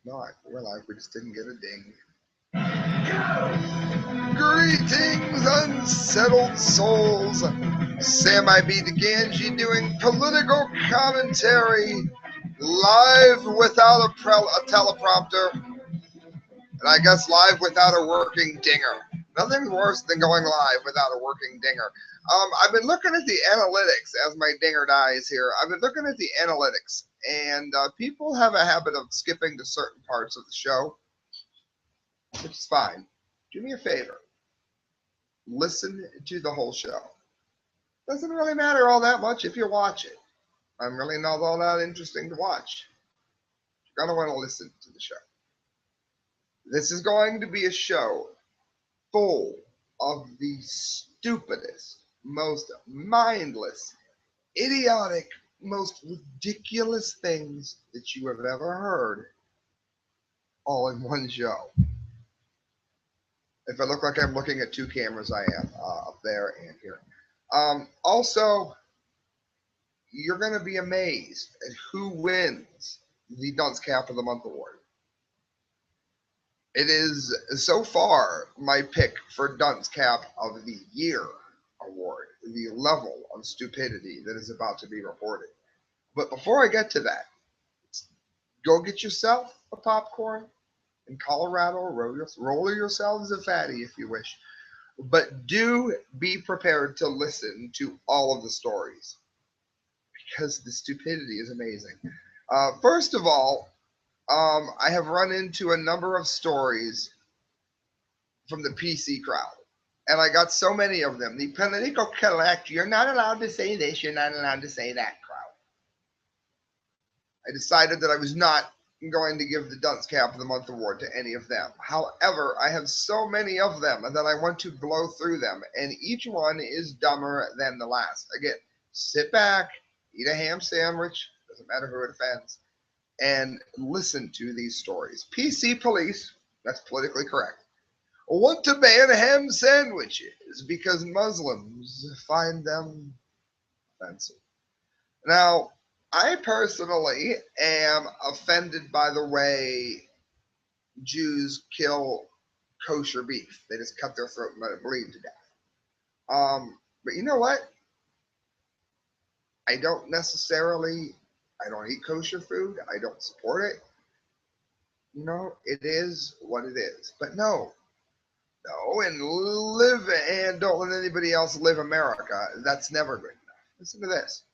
not. We're live. We just didn't get a ding. Greetings, unsettled souls. Sam I B. Gangi doing political commentary live without a teleprompter, and I guess live without a working dinger. Nothing's worse than going live without a working dinger. I've been looking at the analytics as my dinger dies here. I've been looking at the analytics, and people have a habit of skipping to certain parts of the show, which is fine. Do me a favor. Listen to the whole show. Doesn't really matter all that much if you watch it. I'm really not all that interesting to watch. You're going to want to listen to the show. This is going to be a show full of the stupidest, most mindless, idiotic, most ridiculous things that you have ever heard all in one show. If I look like I'm looking at two cameras, I am up there and here. Also, you're going to be amazed at who wins the Dunce Cap of the Month award. It is so far my pick for Dunce Cap of the Year award, the level of stupidity that is about to be reported. But before I get to that, go get yourself a popcorn in Colorado, roll yourselves a fatty if you wish. But do be prepared to listen to all of the stories because the stupidity is amazing. First of all, I have run into a number of stories from the PC crowd, and I got so many of them. The political collect, you're not allowed to say this, you're not allowed to say that crowd. I decided that I was not going to give the Dunce Cap of the Month award to any of them. However, I have so many of them that I want to blow through them, and each one is dumber than the last. Again, sit back, eat a ham sandwich, doesn't matter who it offends, and listen to these stories. PC police, that's politically correct, want to ban ham sandwiches because Muslims find them offensive. Now, I personally am offended by the way Jews kill kosher beef. They just cut their throat and let it bleed to death. But you know what? I don't eat kosher food. I don't support it. You know, it is what it is. But no, and live and don't let anybody else live America. That's never good enough. Listen to this.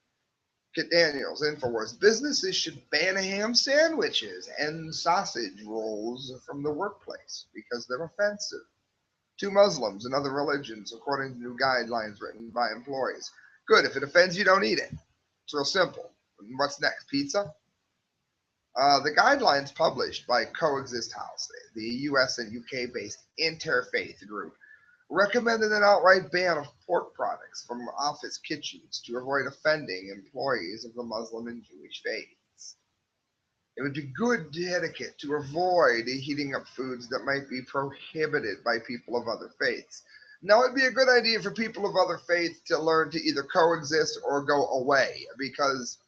Kit Daniels, InfoWars. Businesses should ban ham sandwiches and sausage rolls from the workplace because they're offensive to Muslims and other religions, according to new guidelines written by employees. Good. If it offends you, don't eat it. It's real simple. What's next? Pizza? The guidelines published by Coexist House, the US and UK based interfaith group, recommended an outright ban of pork products from office kitchens to avoid offending employees of the Muslim and Jewish faiths. It would be good etiquette to avoid heating up foods that might be prohibited by people of other faiths. Now, it'd be a good idea for people of other faiths to learn to either coexist or go away, because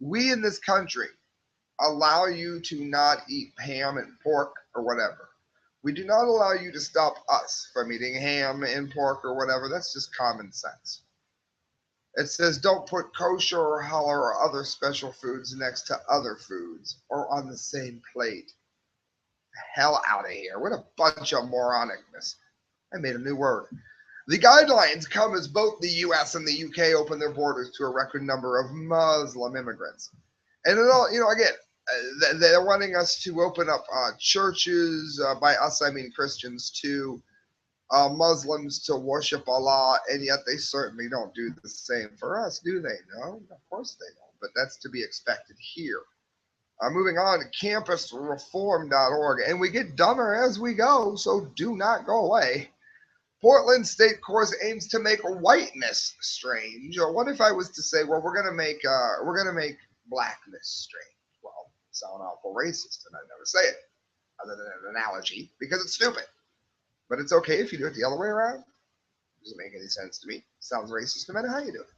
we in this country allow you to not eat ham and pork or whatever. We do not allow you to stop us from eating ham and pork or whatever. That's just common sense. It says don't put kosher or halal or other special foods next to other foods or on the same plate. Hell out of here. What a bunch of moronicness. I made a new word. The guidelines come as both the US and the UK open their borders to a record number of Muslim immigrants. And it all, again, they're wanting us to open up churches, by us I mean Christians, to Muslims to worship Allah, and yet they certainly don't do the same for us, do they? No, of course they don't, but that's to be expected here. Moving on to campusreform.org, and we get dumber as we go, so do not go away. Portland State Course aims to make whiteness strange. Or what if I was to say, well, we're gonna make blackness strange? Well, sound awful racist, and I never say it other than an analogy because it's stupid. But it's okay if you do it the other way around. It doesn't make any sense to me. It sounds racist no matter how you do it.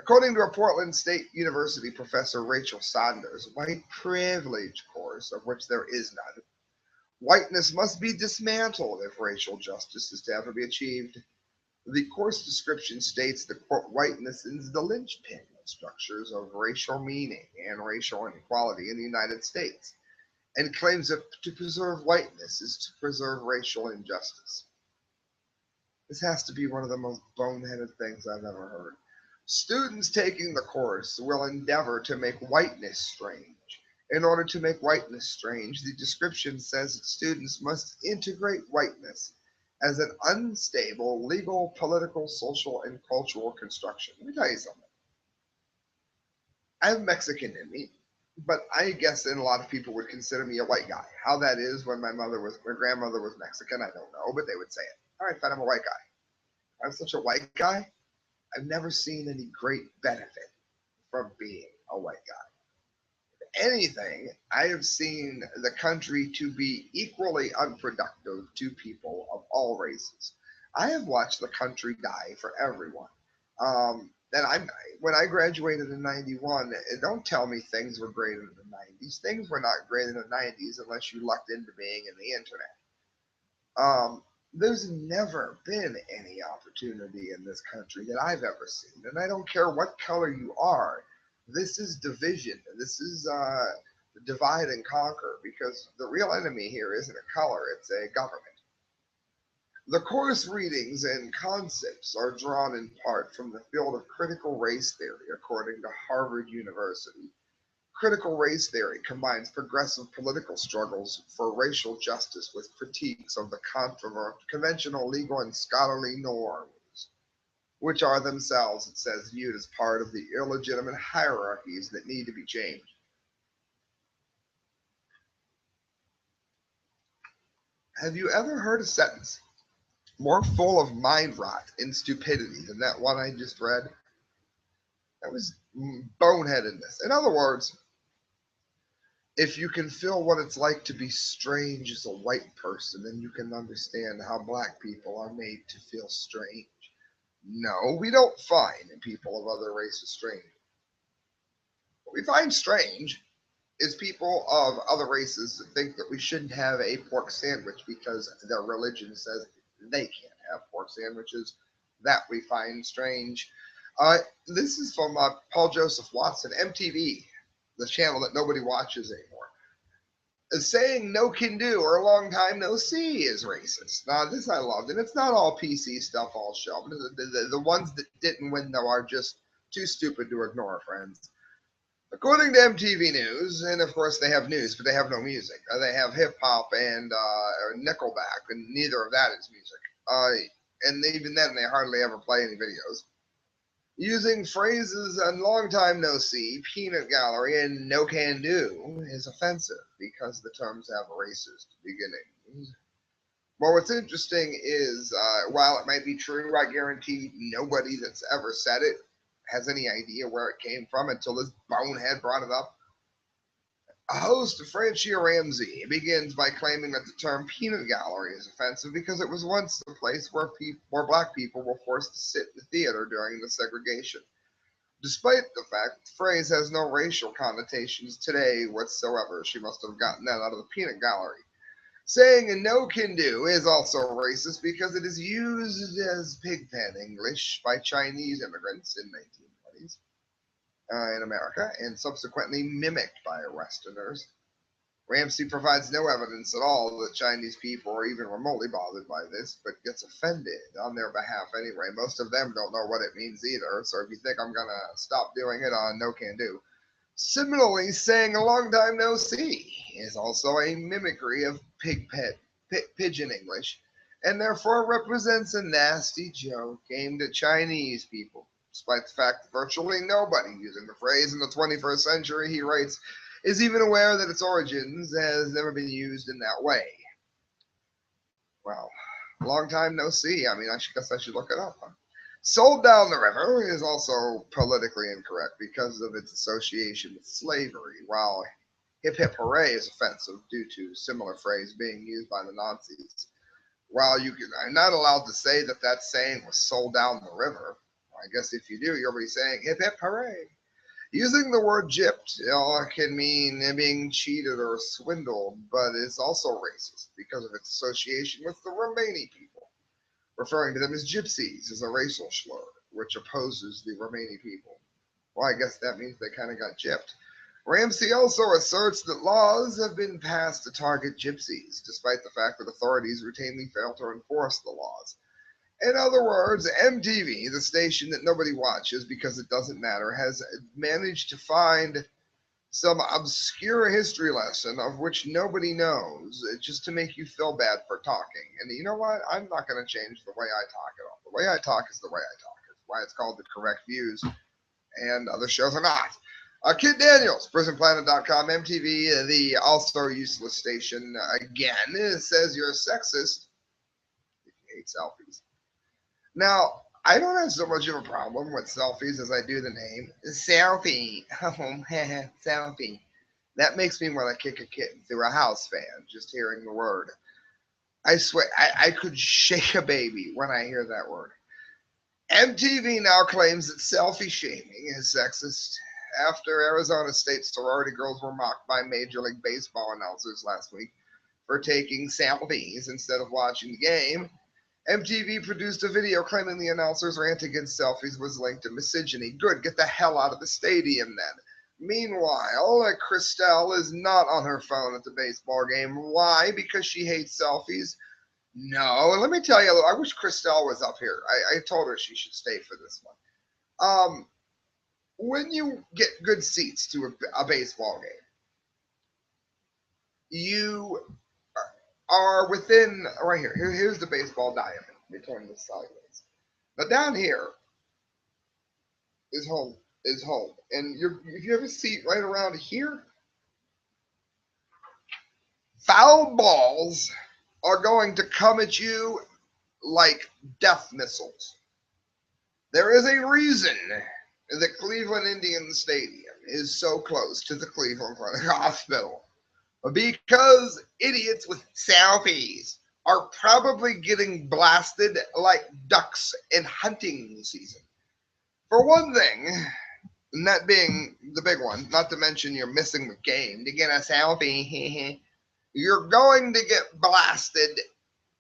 According to a Portland State University professor, Rachel Saunders' white privilege course, of which there is none, whiteness must be dismantled if racial justice is to ever be achieved. The course description states that, quote, whiteness is the linchpin of structures of racial meaning and racial inequality in the United States, and claims that to preserve whiteness is to preserve racial injustice. This has to be one of the most boneheaded things I've ever heard. Students taking the course will endeavor to make whiteness strange. In order to make whiteness strange, the description says that students must integrate whiteness as an unstable legal, political, social, and cultural construction. Let me tell you something. I'm Mexican in me, but I guess a lot of people would consider me a white guy. How that is when my grandmother was Mexican, I don't know, but they would say it. All right, fine, I'm a white guy. I'm such a white guy. I've never seen any great benefit from being a white guy. If anything, I have seen the country to be equally unproductive to people of all races. I have watched the country die for everyone. And when I graduated in '91, don't tell me things were great in the '90s. Things were not great in the '90s unless you lucked into being in the internet. Um, there's never been any opportunity in this country that I've ever seen, and I don't care what color you are. This is division. This is divide and conquer, because the real enemy here isn't a color; it's a government. The course readings and concepts are drawn in part from the field of critical race theory, according to Harvard University. Critical race theory combines progressive political struggles for racial justice with critiques of the conventional legal and scholarly norms, which are themselves, it says, viewed as part of the illegitimate hierarchies that need to be changed. Have you ever heard a sentence more full of mind rot and stupidity than that one I just read? That was boneheadedness. In other words, if you can feel what it's like to be strange as a white person, then you can understand how black people are made to feel strange. No, we don't find people of other races strange. What we find strange is people of other races that think that we shouldn't have a pork sandwich because their religion says they can't have pork sandwiches. That we find strange. Uh, this is from Paul Joseph Watson, MTV, the channel that nobody watches anymore. Saying no can do or a long time no see is racist. Now, this I loved, and it's not all PC stuff all show. But the ones that didn't win, though, are just too stupid to ignore, friends. According to MTV News, and of course they have news, but they have no music. They have hip hop and Nickelback, and neither of that is music. And even then, they hardly ever play any videos. Using phrases and long time no see, peanut gallery, and no can do is offensive because the terms have racist beginnings. Well, what's interesting is while it might be true, I guarantee nobody that's ever said it has any idea where it came from until this bonehead brought it up. A host, Francia Ramsey, begins by claiming that the term peanut gallery is offensive because it was once a place where black people were forced to sit in the theater during the segregation. Despite the fact the phrase has no racial connotations today whatsoever, she must have gotten that out of the peanut gallery. Saying a no can do is also racist because it is used as pigpen English by Chinese immigrants in 1920s in America and subsequently mimicked by Westerners. Ramsey provides no evidence at all that Chinese people are even remotely bothered by this, but gets offended on their behalf anyway. Most of them don't know what it means either, so if you think I'm going to stop doing it on no can do. Similarly, saying a long time no see is also a mimicry of pigeon English, and therefore represents a nasty joke aimed at Chinese people. Despite the fact that virtually nobody using the phrase in the 21st century, he writes, is even aware that its origins has never been used in that way. Well, long time no see. I mean, I guess I should look it up. Huh? Sold down the river is also politically incorrect because of its association with slavery, while hip hip hooray is offensive due to similar phrase being used by the Nazis. While I'm not allowed to say that saying was sold down the river, I guess if you do, you'll be saying hip hip hooray. Using the word gypped can mean being cheated or swindled, but it's also racist because of its association with the Romani people. Referring to them as gypsies is a racial slur, which opposes the Romani people. Well, I guess that means they kind of got gypped. Ramsey also asserts that laws have been passed to target gypsies, despite the fact that authorities routinely fail to enforce the laws. In other words, MTV, the station that nobody watches because it doesn't matter, has managed to find some obscure history lesson of which nobody knows, just to make you feel bad for talking. And you know what? I'm not going to change the way I talk at all. The way I talk is the way I talk. It's why it's called The Correct Views, and other shows are not. Kid Daniels, PrisonPlanet.com, MTV, the also useless station, again, says you're a sexist if you hate selfies. Now, I don't have so much of a problem with selfies as I do the name. Selfie. Oh, selfie. That makes me want to kick a kitten through a house fan just hearing the word. I swear, I could shake a baby when I hear that word. MTV now claims that selfie shaming is sexist after Arizona State sorority girls were mocked by Major League Baseball announcers last week for taking selfies instead of watching the game. MTV produced a video claiming the announcers' rant against selfies was linked to misogyny. Good, get the hell out of the stadium then. Meanwhile, Christelle is not on her phone at the baseball game. Why? Because she hates selfies? No, and let me tell you, I wish Christelle was up here. I told her she should stay for this one. When you get good seats to a baseball game, you are within right here. Here's the baseball diamond. Let me turn this sideways. But down here is home. And if you have a seat right around here, foul balls are going to come at you like death missiles. There is a reason the Cleveland Indian Stadium is so close to the Cleveland Clinic Hospital, because idiots with selfies are probably getting blasted like ducks in hunting season. For one thing, and that being the big one, not to mention you're missing the game to get a selfie, you're going to get blasted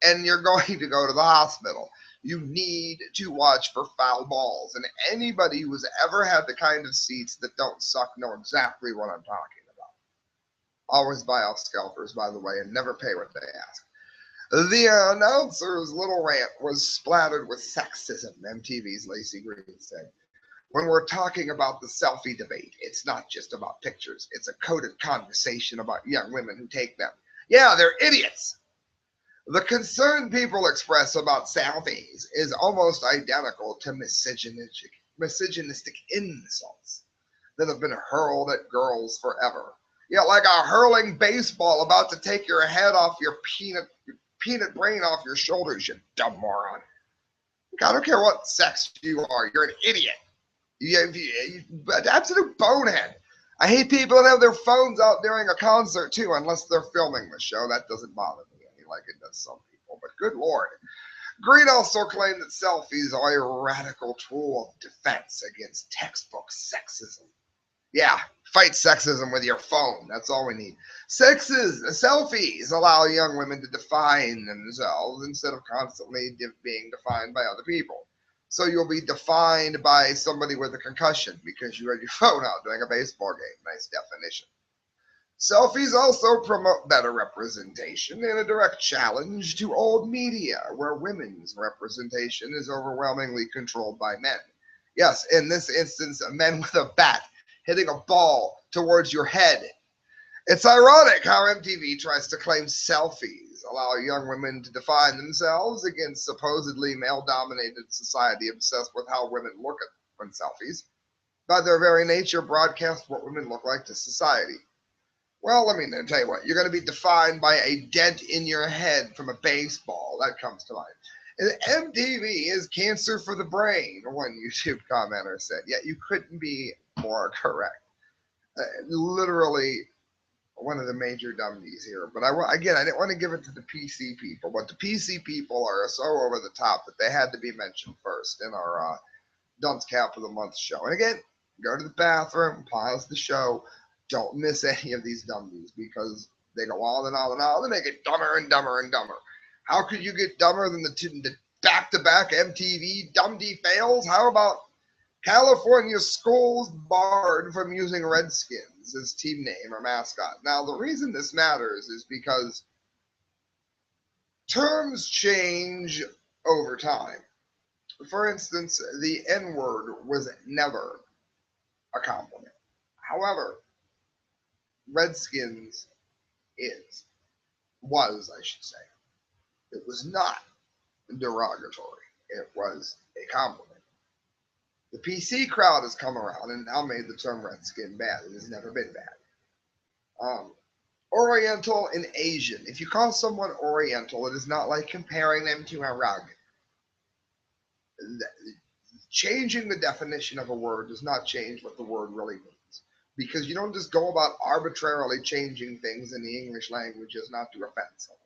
and you're going to go to the hospital. You need to watch for foul balls. And anybody who's ever had the kind of seats that don't suck know exactly what I'm talking about. Always buy off scalpers, by the way, and never pay what they ask. The announcer's little rant was splattered with sexism, MTV's Lacey Green said. When we're talking about the selfie debate, it's not just about pictures. It's a coded conversation about young women who take them. Yeah, they're idiots. The concern people express about selfies is almost identical to misogynistic insults that have been hurled at girls forever. Yeah, like a hurling baseball about to take your head off your peanut brain off your shoulders, you dumb moron. I don't care what sex you are, you're an idiot. You absolute bonehead. I hate people that have their phones out during a concert too, unless they're filming the show. That doesn't bother me any like it does some people, but good Lord. Green also claimed that selfies are a radical tool of defense against textbook sexism. Yeah, fight sexism with your phone. That's all we need. Selfies allow young women to define themselves instead of constantly being defined by other people. So you'll be defined by somebody with a concussion because you had your phone out during a baseball game. Nice definition. Selfies also promote better representation in a direct challenge to old media, where women's representation is overwhelmingly controlled by men. Yes, in this instance, men with a bat hitting a ball towards your head. It's ironic how MTV tries to claim selfies allow young women to define themselves against supposedly male-dominated society obsessed with how women look at when selfies, by their very nature, broadcast what women look like to society. Well, let me tell you what, you're going to be defined by a dent in your head from a baseball. That comes to mind. And MTV is cancer for the brain, one YouTube commenter said. Yet you couldn't be more correct. Literally one of the major dummies here. But I didn't want to give it to the PC people, but the PC people are so over the top that they had to be mentioned first in our Dunce Cap of the Month show. And again, go to the bathroom, pause the show. Don't miss any of these dummies because they go on and on and on, and they get dumber and dumber and dumber. How could you get dumber than the back-to-back MTV Dumdy fails? How about California schools barred from using Redskins as team name or mascot? Now, the reason this matters is because terms change over time. For instance, the N-word was never a compliment. However, Redskins was, I should say. It was not derogatory. It was a compliment. The PC crowd has come around and now made the term Redskin bad. It has never been bad. Oriental and Asian. If you call someone Oriental, it is not like comparing them to a rug. Changing the definition of a word does not change what the word really means. Because you don't just go about arbitrarily changing things in the English language as not to offend someone.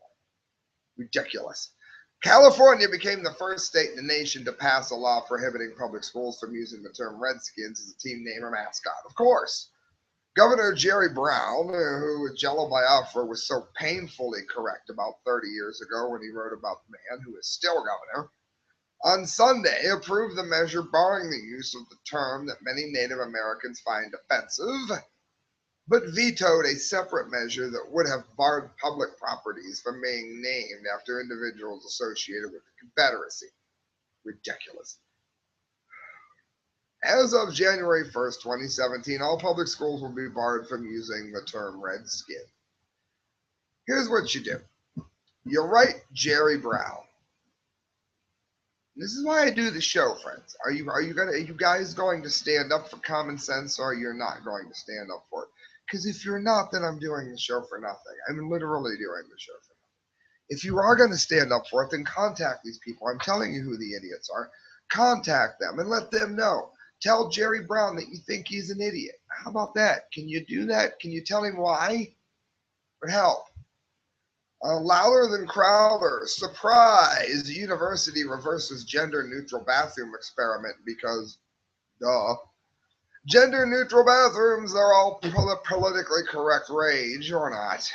Ridiculous. California became the first state in the nation to pass a law prohibiting public schools from using the term Redskins as a team name or mascot. Of course, Governor Jerry Brown, who Jello Biafra was so painfully correct about 30 years ago when he wrote about the man who is still governor, on Sunday approved the measure barring the use of the term that many Native Americans find offensive, but vetoed a separate measure that would have barred public properties from being named after individuals associated with the Confederacy. Ridiculous. As of January 1st, 2017, all public schools will be barred from using the term Redskin. Here's what you do. You write Jerry Brown. This is why I do the show, friends. Are you guys going to stand up for common sense, or you're not going to stand up for it? Because if you're not, then I'm doing the show for nothing. I'm literally doing the show for nothing. If you are going to stand up for it, then contact these people. I'm telling you who the idiots are. Contact them and let them know. Tell Jerry Brown that you think he's an idiot. How about that? Can you do that? Can you tell him why? Or help? Louder than Crowder. Surprise! University reverses gender-neutral bathroom experiment because, duh. Gender-neutral bathrooms are all politically correct rage, or not.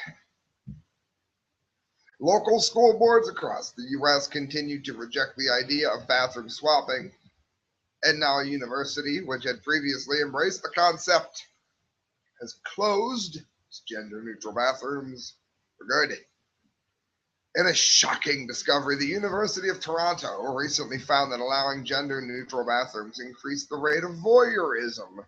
Local school boards across the U.S. continue to reject the idea of bathroom swapping, and now a university, which had previously embraced the concept, has closed its gender-neutral bathrooms for good. In a shocking discovery, the University of Toronto recently found that allowing gender-neutral bathrooms increased the rate of voyeurism,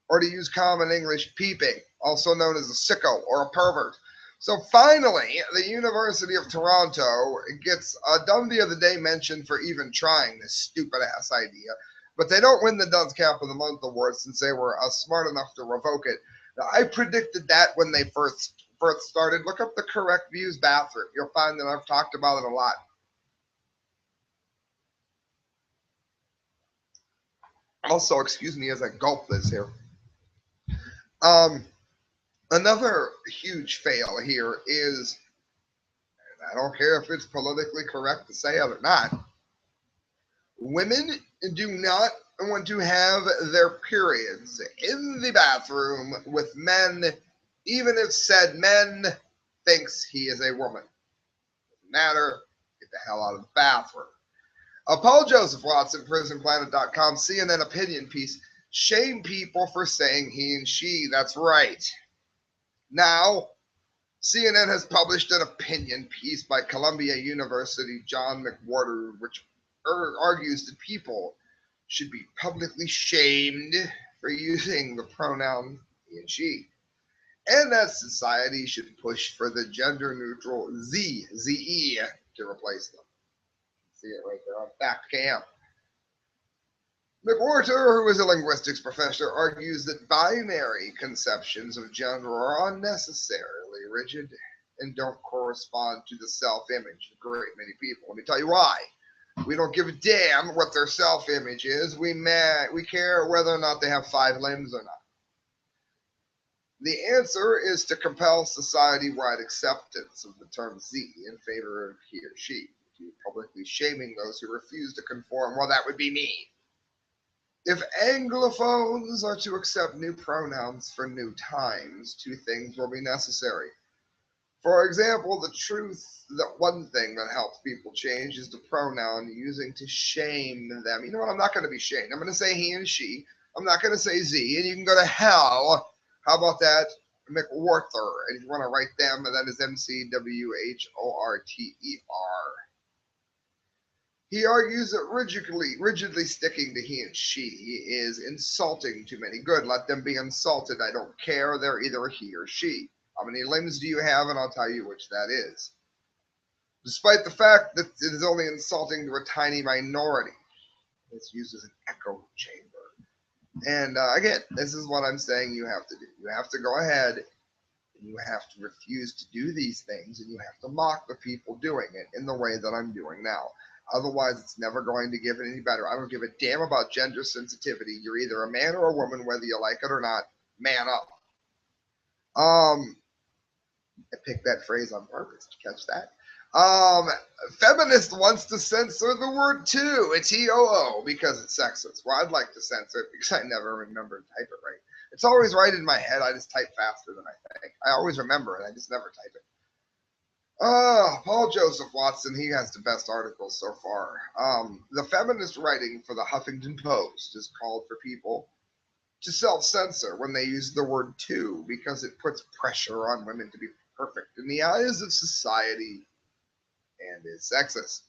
or to use common English, peeping, also known as a sicko or a pervert. So finally, the University of Toronto gets a Dundee of the Day mention for even trying this stupid-ass idea, but they don't win the Dunce Cap of the Month award since they were smart enough to revoke it. Now, I predicted that when they first started. Look up the Correct Views bathroom. You'll find that I've talked about it a lot. Also, excuse me as I gulp this here. Another huge fail here is, and I don't care if it's politically correct to say it or not, women do not want to have their periods in the bathroom with men, even if said men thinks he is a woman. Doesn't matter. Get the hell out of the bathroom. Paul Joseph Watson, PrisonPlanet.com, CNN opinion piece. Shame people for saying he and she. That's right. Now, CNN has published an opinion piece by Columbia University John McWhorter, which argues that people should be publicly shamed for using the pronoun he and she, and that society should push for the gender-neutral ZE, to replace them. See it right there on Fact Cam. McWhorter, who is a linguistics professor, argues that binary conceptions of gender are unnecessarily rigid and don't correspond to the self-image of a great many people. Let me tell you why. We don't give a damn what their self-image is. We care whether or not they have 5 limbs or not. The answer is to compel society-wide acceptance of the term Z in favor of he or she. Publicly shaming those who refuse to conform. Well, that would be me. If Anglophones are to accept new pronouns for new times, two things will be necessary. For example, the truth that one thing that helps people change is the pronoun using to shame them. You know what? I'm not going to be shamed. I'm going to say he and she. I'm not going to say Z, and you can go to hell. How about that? McWhorter. And if you want to write them, that is McWhorter. He argues that rigidly sticking to he and she is insulting to many. Good, let them be insulted. I don't care. They're either he or she. How many limbs do you have? And I'll tell you which that is. Despite the fact that it is only insulting to a tiny minority, it's used as an echo chamber. And again, this is what I'm saying you have to do. You have to go ahead and you have to refuse to do these things, and you have to mock the people doing it in the way that I'm doing now. Otherwise, it's never going to get any better. I don't give a damn about gender sensitivity. You're either a man or a woman, whether you like it or not. Man up. I picked that phrase on purpose. Did you catch that? Feminist wants to censor the word too. It's T-O-O because it's sexist. Well, I'd like to censor it because I never remember to type it right. It's always right in my head. I just type faster than I think. I always remember it. I just never type it. Paul Joseph Watson, he has the best articles so far. The feminist writing for the Huffington Post is called for people to self-censor when they use the word to because it puts pressure on women to be perfect in the eyes of society and is sexist.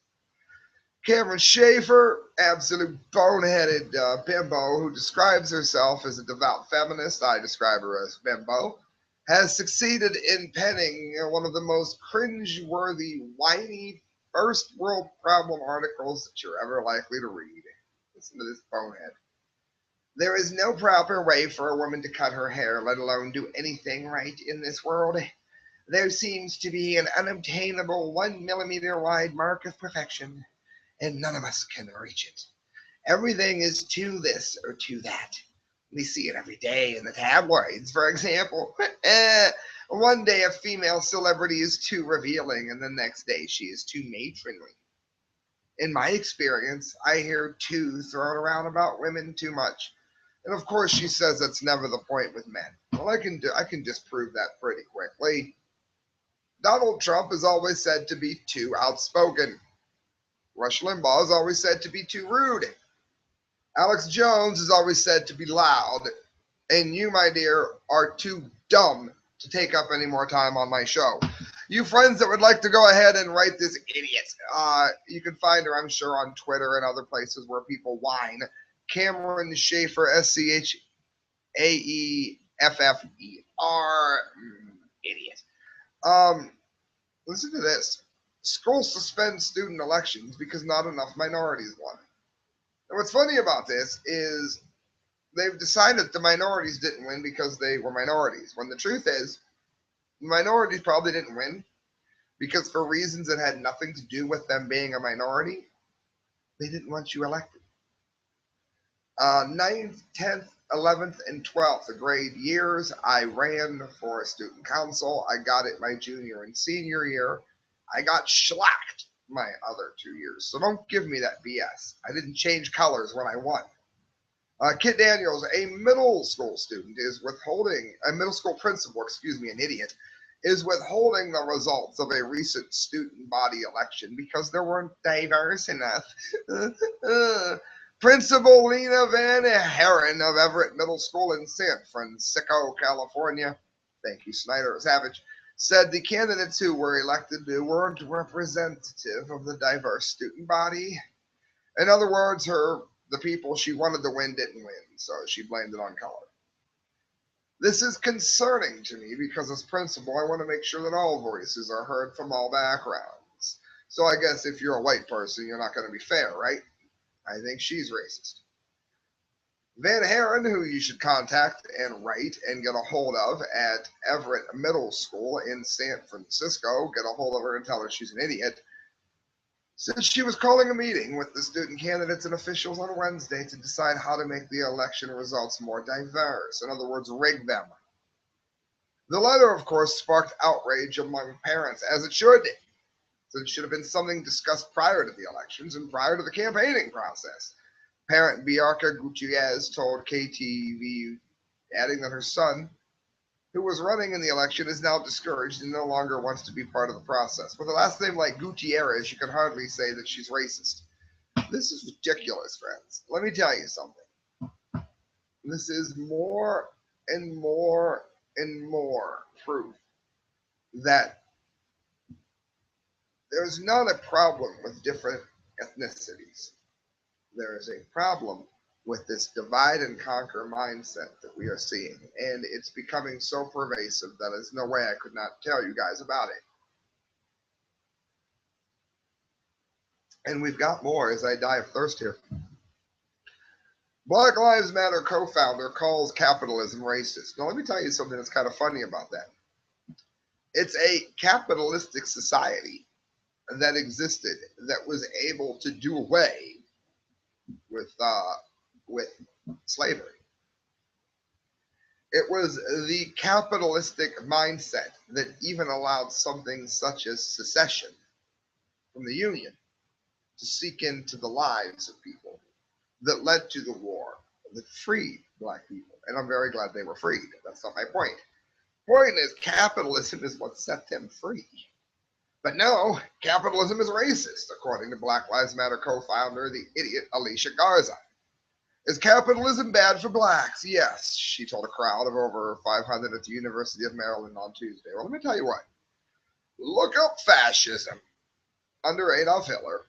Cameron Schaefer, absolute boneheaded bimbo who describes herself as a devout feminist, I describe her as bimbo, has succeeded in penning one of the most cringe-worthy, whiny, first world problem articles that you're ever likely to read. Listen to this bonehead. There is no proper way for a woman to cut her hair, let alone do anything right in this world. There seems to be an unobtainable 1 millimeter wide mark of perfection, and none of us can reach it. Everything is to this or to that. We see it every day in the tabloids, for example. One day a female celebrity is too revealing, and the next day she is too matronly. In my experience, I hear too thrown around about women too much. And of course, she says that's never the point with men. Well, I can disprove that pretty quickly. Donald Trump is always said to be too outspoken. Rush Limbaugh is always said to be too rude. Alex Jones is always said to be loud. And you, my dear, are too dumb to take up any more time on my show. You friends that would like to go ahead and write this idiot, you can find her, I'm sure, on Twitter and other places where people whine. Cameron Schaefer, Schaeffer, idiot. Listen to this. School suspends student elections because not enough minorities won. And what's funny about this is they've decided the minorities didn't win because they were minorities, when the truth is the minorities probably didn't win because for reasons that had nothing to do with them being a minority, they didn't want you elected. 9th, 10th, 11th, and 12th grade years, I ran for a student council. I got it my junior and senior year. I got shellacked my other 2 years. So don't give me that BS. I didn't change colors when I won. Kit Daniels, a middle school student, a middle school principal, an idiot, is withholding the results of a recent student body election because there weren't diverse enough. Principal Lena Van Herren of Everett Middle School in San Francisco, California, thank you, Snyder Savage, said the candidates who were elected weren't representative of the diverse student body. In other words, the people she wanted to win didn't win, so she blamed it on color. This is concerning to me because as principal, I want to make sure that all voices are heard from all backgrounds. So I guess if you're a white person, you're not going to be fair, right? I think she's racist. Van Herren, who you should contact and write and get a hold of at Everett Middle School in San Francisco, get a hold of her and tell her she's an idiot, said she was calling a meeting with the student candidates and officials on Wednesday to decide how to make the election results more diverse. In other words, rig them. The letter, of course, sparked outrage among parents, as it should. So it should have been something discussed prior to the elections and prior to the campaigning process. Parent Bianca Gutierrez told KTV, adding that her son, who was running in the election, is now discouraged and no longer wants to be part of the process. With a last name like Gutierrez, you can hardly say that she's racist. This is ridiculous, friends. Let me tell you something. This is more and more and more proof that there's not a problem with different ethnicities. There is a problem with this divide and conquer mindset that we are seeing. And it's becoming so pervasive that there's no way I could not tell you guys about it. And we've got more as I die of thirst here. Black Lives Matter co founder calls capitalism racist. Now, let me tell you something that's kind of funny about that. It's a capitalistic society that existed that was able to do away with slavery. It was the capitalistic mindset that even allowed something such as secession from the Union to seek into the lives of people that led to the war that freed black people. And I'm very glad they were freed. That's not my point. Point is, capitalism is what set them free. But no, capitalism is racist, according to Black Lives Matter co-founder, the idiot Alicia Garza. Is capitalism bad for blacks? Yes, she told a crowd of over 500 at the University of Maryland on Tuesday. Well, let me tell you what. Look up fascism under Adolf Hitler,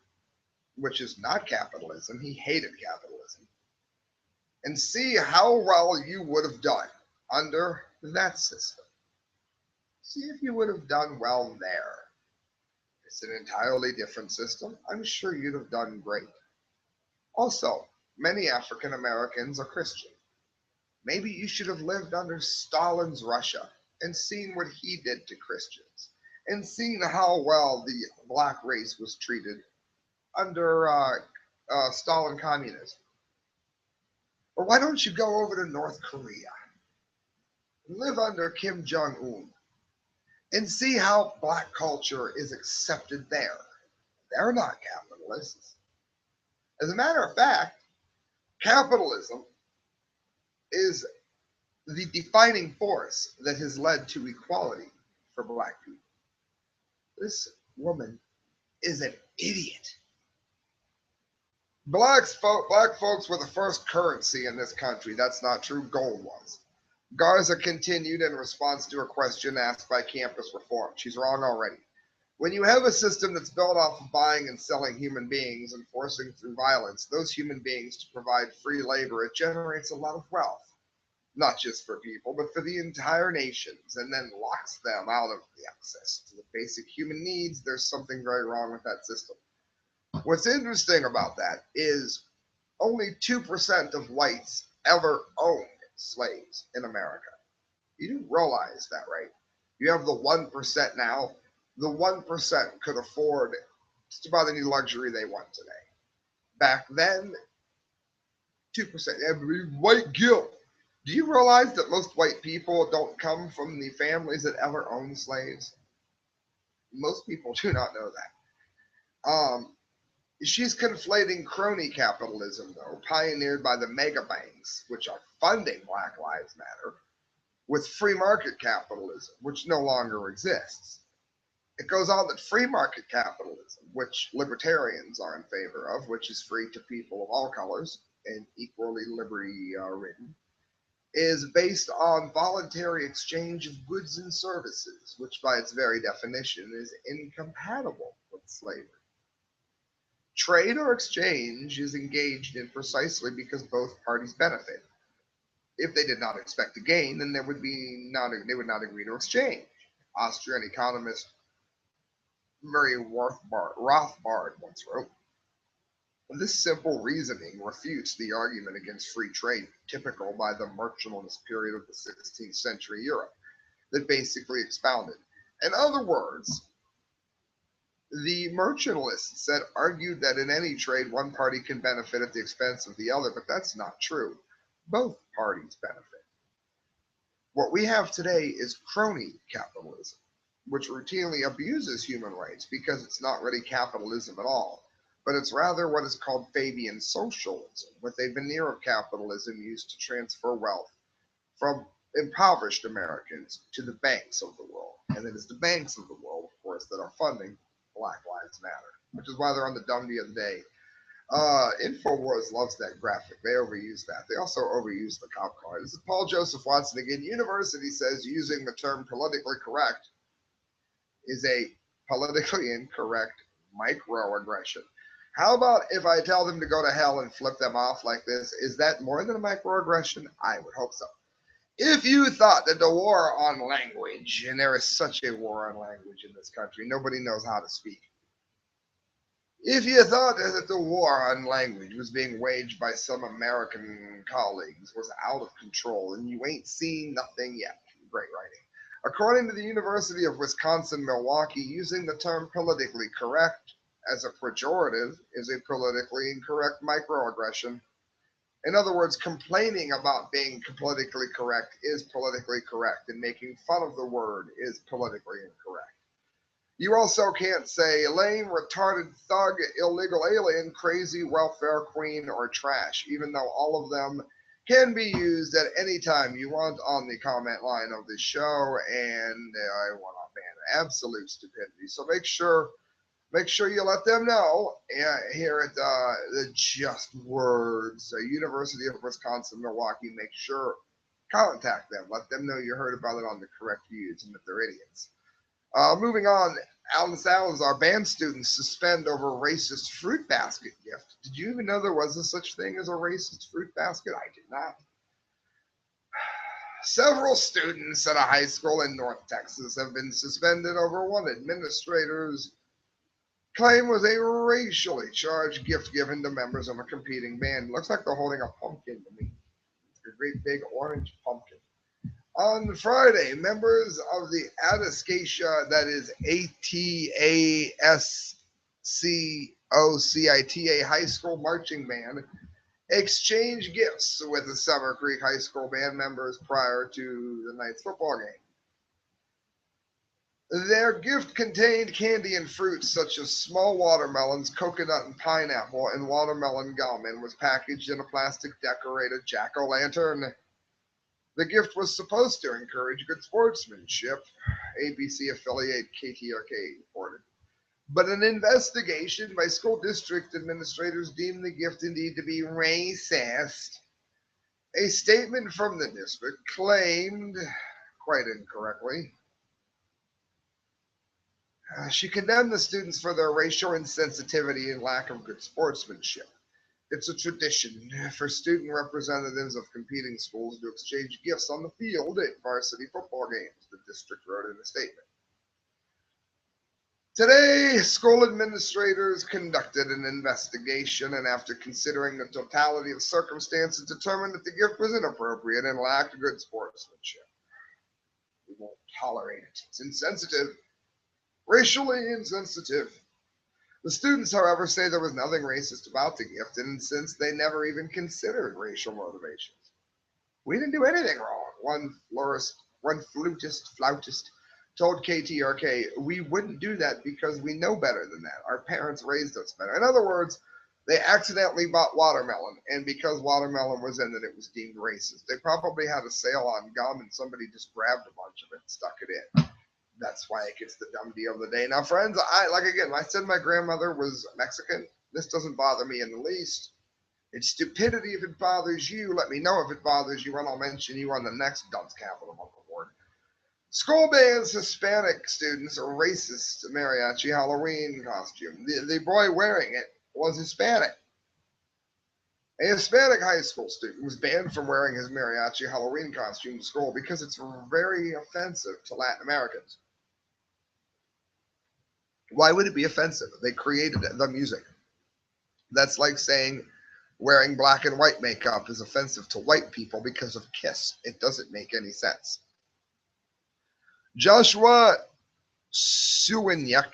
which is not capitalism. He hated capitalism. And see how well you would have done under that system. See if you would have done well there. It's an entirely different system. I'm sure you'd have done great. Also, many African Americans are Christian. Maybe you should have lived under Stalin's Russia and seen what he did to Christians and seen how well the black race was treated under Stalin communism. Or why don't you go over to North Korea, live under Kim Jong-un, and see how black culture is accepted there? They're not capitalists. As a matter of fact, capitalism is the defining force that has led to equality for black people. This woman is an idiot. Black folks were the first currency in this country. That's not true. Gold was. Garza continued in response to a question asked by Campus Reform. She's wrong already. When you have a system that's built off of buying and selling human beings and forcing through violence those human beings to provide free labor, it generates a lot of wealth. Not just for people, but for the entire nations, and then locks them out of the access to the basic human needs. There's something very wrong with that system. What's interesting about that is only 2% of whites ever owned slaves in America. You do realize that, right? You have the 1% now. The 1% could afford just about any luxury they want today. Back then, 2%, every white guilt. Do you realize that most white people don't come from the families that ever owned slaves? Most people do not know that. She's conflating crony capitalism, though, pioneered by the mega banks, which are funding Black Lives Matter, with free market capitalism, which no longer exists. It goes on that free market capitalism, which libertarians are in favor of, which is free to people of all colors and equally liberty-ridden, is based on voluntary exchange of goods and services, which by its very definition is incompatible with slavery. Trade or exchange is engaged in precisely because both parties benefit. If they did not expect to gain, then they would not agree to exchange. Austrian economist Murray Rothbard once wrote, this simple reasoning refutes the argument against free trade typical by the mercantilist period of the 16th century Europe that basically expounded. In other words, the mercantilists argued that in any trade, one party can benefit at the expense of the other, but that's not true. Both parties benefit. What we have today is crony capitalism, which routinely abuses human rights because it's not really capitalism at all. but it's rather what is called Fabian socialism, with a veneer of capitalism used to transfer wealth from impoverished Americans to the banks of the world. And it is the banks of the world, of course, that are funding Black Lives Matter, which is why they're on the Dumdy of the Day. InfoWars loves that graphic. They overuse that. They also overuse the cop car. This is Paul Joseph Watson again. University says using the term politically correct is a politically incorrect microaggression. How about if I tell them to go to hell and flip them off like this? Is that more than a microaggression? I would hope so. If you thought that the war on language, and there is such a war on language in this country, nobody knows how to speak. If you thought that the war on language was being waged by some American colleagues was out of control, and you ain't seen nothing yet, great writing. According to the University of Wisconsin-Milwaukee, using the term politically correct as a pejorative is a politically incorrect microaggression. In other words, complaining about being politically correct is politically correct, and making fun of the word is politically incorrect. You also can't say lame, retarded, thug, illegal alien, crazy, welfare queen, or trash, even though all of them can be used at any time you want on the comment line of the show, and I want to ban absolute stupidity. So make sure you let them know here at the Just Words, University of Wisconsin-Milwaukee. Make sure contact them. Let them know you heard about it on the correct views and that they're idiots. Moving on, Alan Salazar, band students suspend over racist fruit basket gift. Did you even know there was a such thing as a racist fruit basket? I did not. Several students at a high school in North Texas have been suspended over one administrator's claim was a racially charged gift given to members of a competing band. Looks like they're holding a pumpkin to me. A great big orange pumpkin. On Friday, members of the Atascocita, that is ATASCOCITA High School Marching Band, exchanged gifts with the Summer Creek High School band members prior to the night's football game. Their gift contained candy and fruits such as small watermelons, coconut and pineapple, and watermelon gum, and was packaged in a plastic decorated jack-o'-lantern. The gift was supposed to encourage good sportsmanship, ABC affiliate KTRK reported. But an investigation by school district administrators deemed the gift indeed to be racist. A statement from the district claimed, quite incorrectly, she condemned the students for their racial insensitivity and lack of good sportsmanship. It's a tradition for student representatives of competing schools to exchange gifts on the field at varsity football games, the district wrote in a statement. Today, school administrators conducted an investigation and after considering the totality of circumstances determined that the gift was inappropriate and lacked good sportsmanship. We won't tolerate it. It's insensitive. Racially insensitive. The students, however, say there was nothing racist about the gift, and since they never even considered racial motivations. We didn't do anything wrong, one flautist told KTRK. We wouldn't do that because we know better than that. Our parents raised us better. In other words, they accidentally bought watermelon, and because watermelon was in it, it was deemed racist. They probably had a sale on gum, and somebody just grabbed a bunch of it and stuck it in. That's why it gets the dumb deal of the day. Now, friends, I said my grandmother was Mexican. This doesn't bother me in the least. It's stupidity if it bothers you. Let me know if it bothers you, and I'll mention you on the next Dunce Capital Month Award. School bands Hispanic students a racist mariachi Halloween costume. The boy wearing it was Hispanic. A Hispanic high school student was banned from wearing his mariachi Halloween costume to school because it's very offensive to Latin Americans. Why would it be offensive? They created the music. That's like saying wearing black and white makeup is offensive to white people because of Kiss. It doesn't make any sense. Joshua Sewernyk,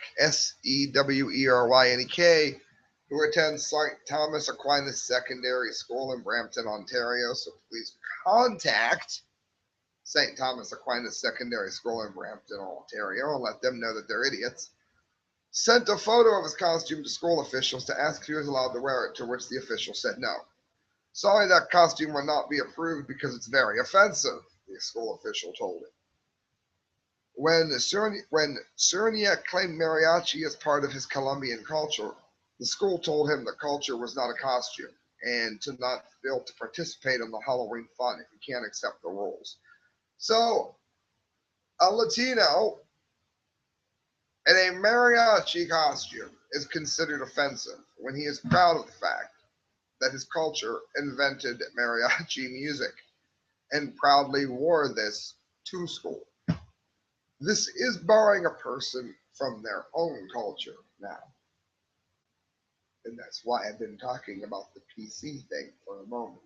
Sewernyk, who attends St. Thomas Aquinas Secondary School in Brampton, Ontario. So please contact St. Thomas Aquinas Secondary School in Brampton, Ontario, and let them know that they're idiots. sent a photo of his costume to school officials to ask if he was allowed to wear it, to which the official said no. Sorry, that costume will not be approved because it's very offensive, the school official told him. When Cerniak claimed mariachi as part of his Colombian culture, the school told him that culture was not a costume and to not fail to participate in the Halloween fun if you can't accept the rules. So, a Latino in a mariachi costume is considered offensive when he is proud of the fact that his culture invented mariachi music and proudly wore this to school. This is barring a person from their own culture now. And that's why I've been talking about the PC thing for a moment.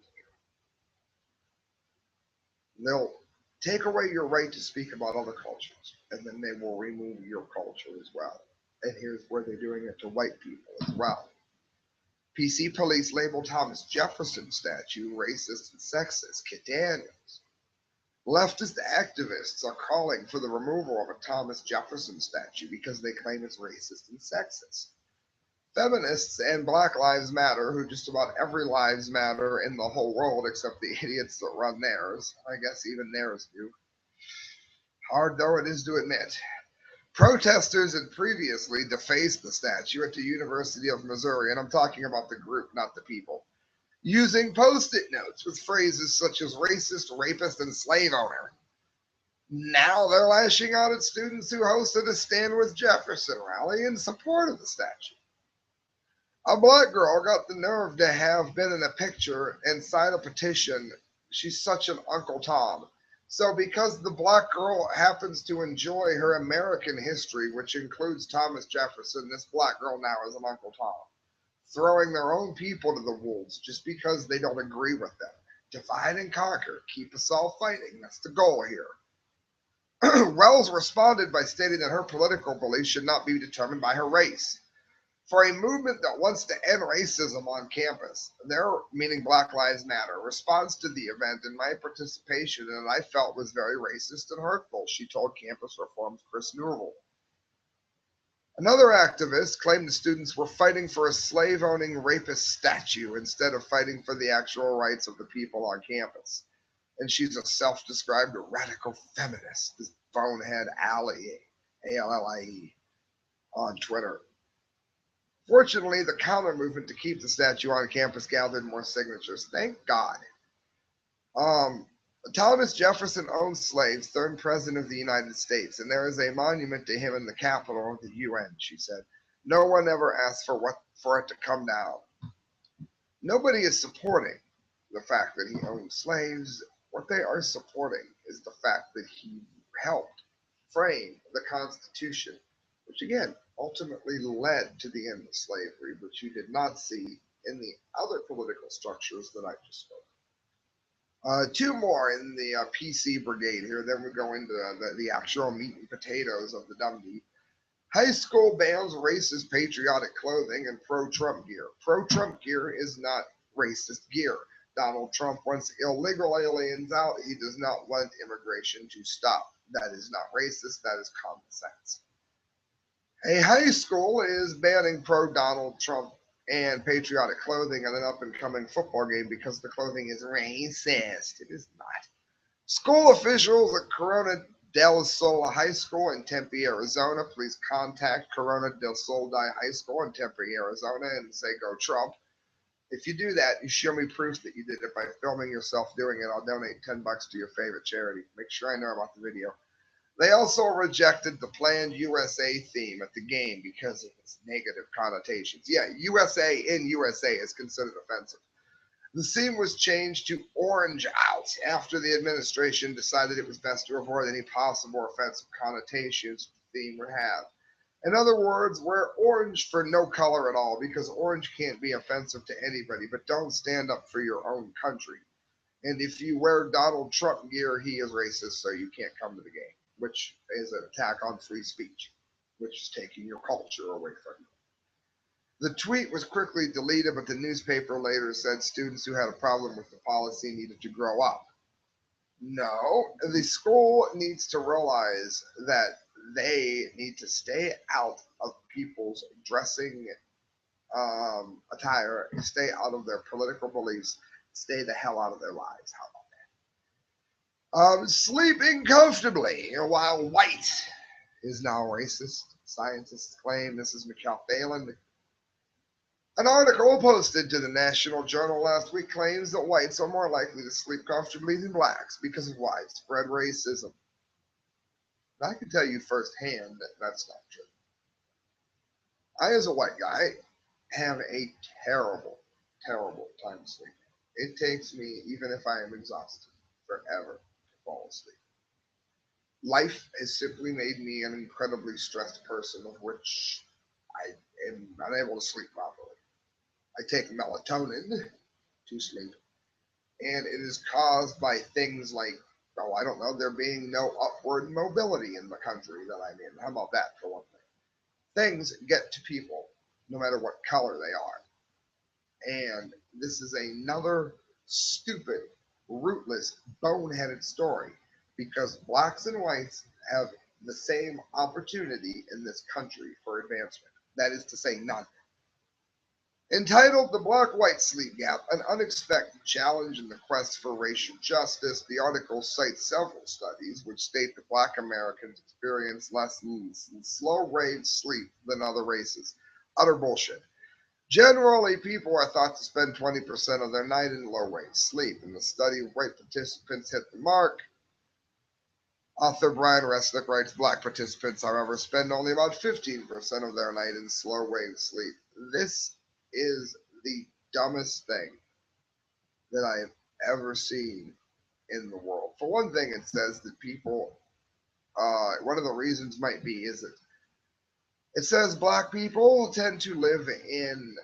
They'll take away your right to speak about other cultures, and then they will remove your culture as well. And here's where they're doing it to white people as well. PC police labeled Thomas Jefferson statue racist and sexist. Kit Daniels. Leftist activists are calling for the removal of a Thomas Jefferson statue because they claim it's racist and sexist. Feminists and Black Lives Matter, who just about every lives matter in the whole world except the idiots that run theirs, I guess even theirs do, hard though it is to admit. Protesters had previously defaced the statue at the University of Missouri, and I'm talking about the group, not the people, using post-it notes with phrases such as racist, rapist, and slave owner. Now they're lashing out at students who hosted a Stand with Jefferson rally in support of the statue. A black girl got the nerve to have been in a picture and sign a petition. She's such an Uncle Tom. So because the black girl happens to enjoy her American history, which includes Thomas Jefferson, this black girl now is an Uncle Tom, throwing their own people to the wolves just because they don't agree with them. Divide and conquer. Keep us all fighting. That's the goal here. Wells responded by stating that her political beliefs should not be determined by her race. For a movement that wants to end racism on campus, their, meaning Black Lives Matter, response to the event and my participation in it I felt was very racist and hurtful, she told Campus Reform's Chris Newell. Another activist claimed the students were fighting for a slave-owning rapist statue instead of fighting for the actual rights of the people on campus. And she's a self-described radical feminist, this bonehead Allie, A-L-L-I-E, on Twitter. Fortunately, the counter movement to keep the statue on campus gathered more signatures. Thank God. Thomas Jefferson owned slaves, third president of the United States, and there is a monument to him in the Capitol of the UN, she said. No one ever asked for it to come down. Nobody is supporting the fact that he owned slaves. What they are supporting is the fact that he helped frame the Constitution, which again ultimately led to the end of slavery, but you did not see in the other political structures that I just spoke. Two more in the PC brigade here, then we go into the actual meat and potatoes of the Dundee. High school bans racist patriotic clothing and pro-Trump gear. Pro-Trump gear is not racist gear. Donald Trump wants illegal aliens out. He does not want immigration to stop. That is not racist. That is common sense. A high school is banning pro-Donald Trump and patriotic clothing at an up-and-coming football game because the clothing is racist. It is not. School officials at Corona del Sol High School in Tempe, Arizona, please contact Corona del Sol High School in Tempe, Arizona, and say go Trump. If you do that, you show me proof that you did it by filming yourself doing it. I'll donate $10 to your favorite charity. Make sure I know about the video. They also rejected the planned USA theme at the game because of its negative connotations. Yeah, USA in USA is considered offensive. The theme was changed to Orange Out after the administration decided it was best to avoid any possible offensive connotations the theme would have. In other words, wear orange for no color at all because orange can't be offensive to anybody, but don't stand up for your own country. And if you wear Donald Trump gear, he is racist, so you can't come to the game, which is an attack on free speech, which is taking your culture away from you. The tweet was quickly deleted, but the newspaper later said students who had a problem with the policy needed to grow up. No, the school needs to realize that they need to stay out of people's dressing attire, stay out of their political beliefs, stay the hell out of their lives. How sleeping comfortably while white is now racist. Scientists claim this is Michelle Phelan. An article posted to the National Journal last week claims that whites are more likely to sleep comfortably than blacks because of widespread racism. I can tell you firsthand that that's not true. I, as a white guy, have a terrible, terrible time sleeping. It takes me, even if I am exhausted, forever to fall asleep. Life has simply made me an incredibly stressed person, of which I am unable to sleep properly. I take melatonin to sleep, and it is caused by things like, oh, I don't know, there being no upward mobility in the country that I'm in. How about that for one thing? Things get to people no matter what color they are. And this is another stupid, rootless, boneheaded story because blacks and whites have the same opportunity in this country for advancement. That is to say, none. Entitled The Black-White Sleep Gap, an Unexpected Challenge in the Quest for Racial Justice, the article cites several studies which state that black Americans experience less slow-wave sleep than other races. Utter bullshit. Generally, people are thought to spend 20% of their night in low-wave sleep. In the study, white participants hit the mark. Author Brian Resnick writes, black participants, however, spend only about 15% of their night in slow-wave sleep. This is the dumbest thing that I have ever seen in the world. For one thing, it says that people, one of the reasons might be is that it says black people tend to live in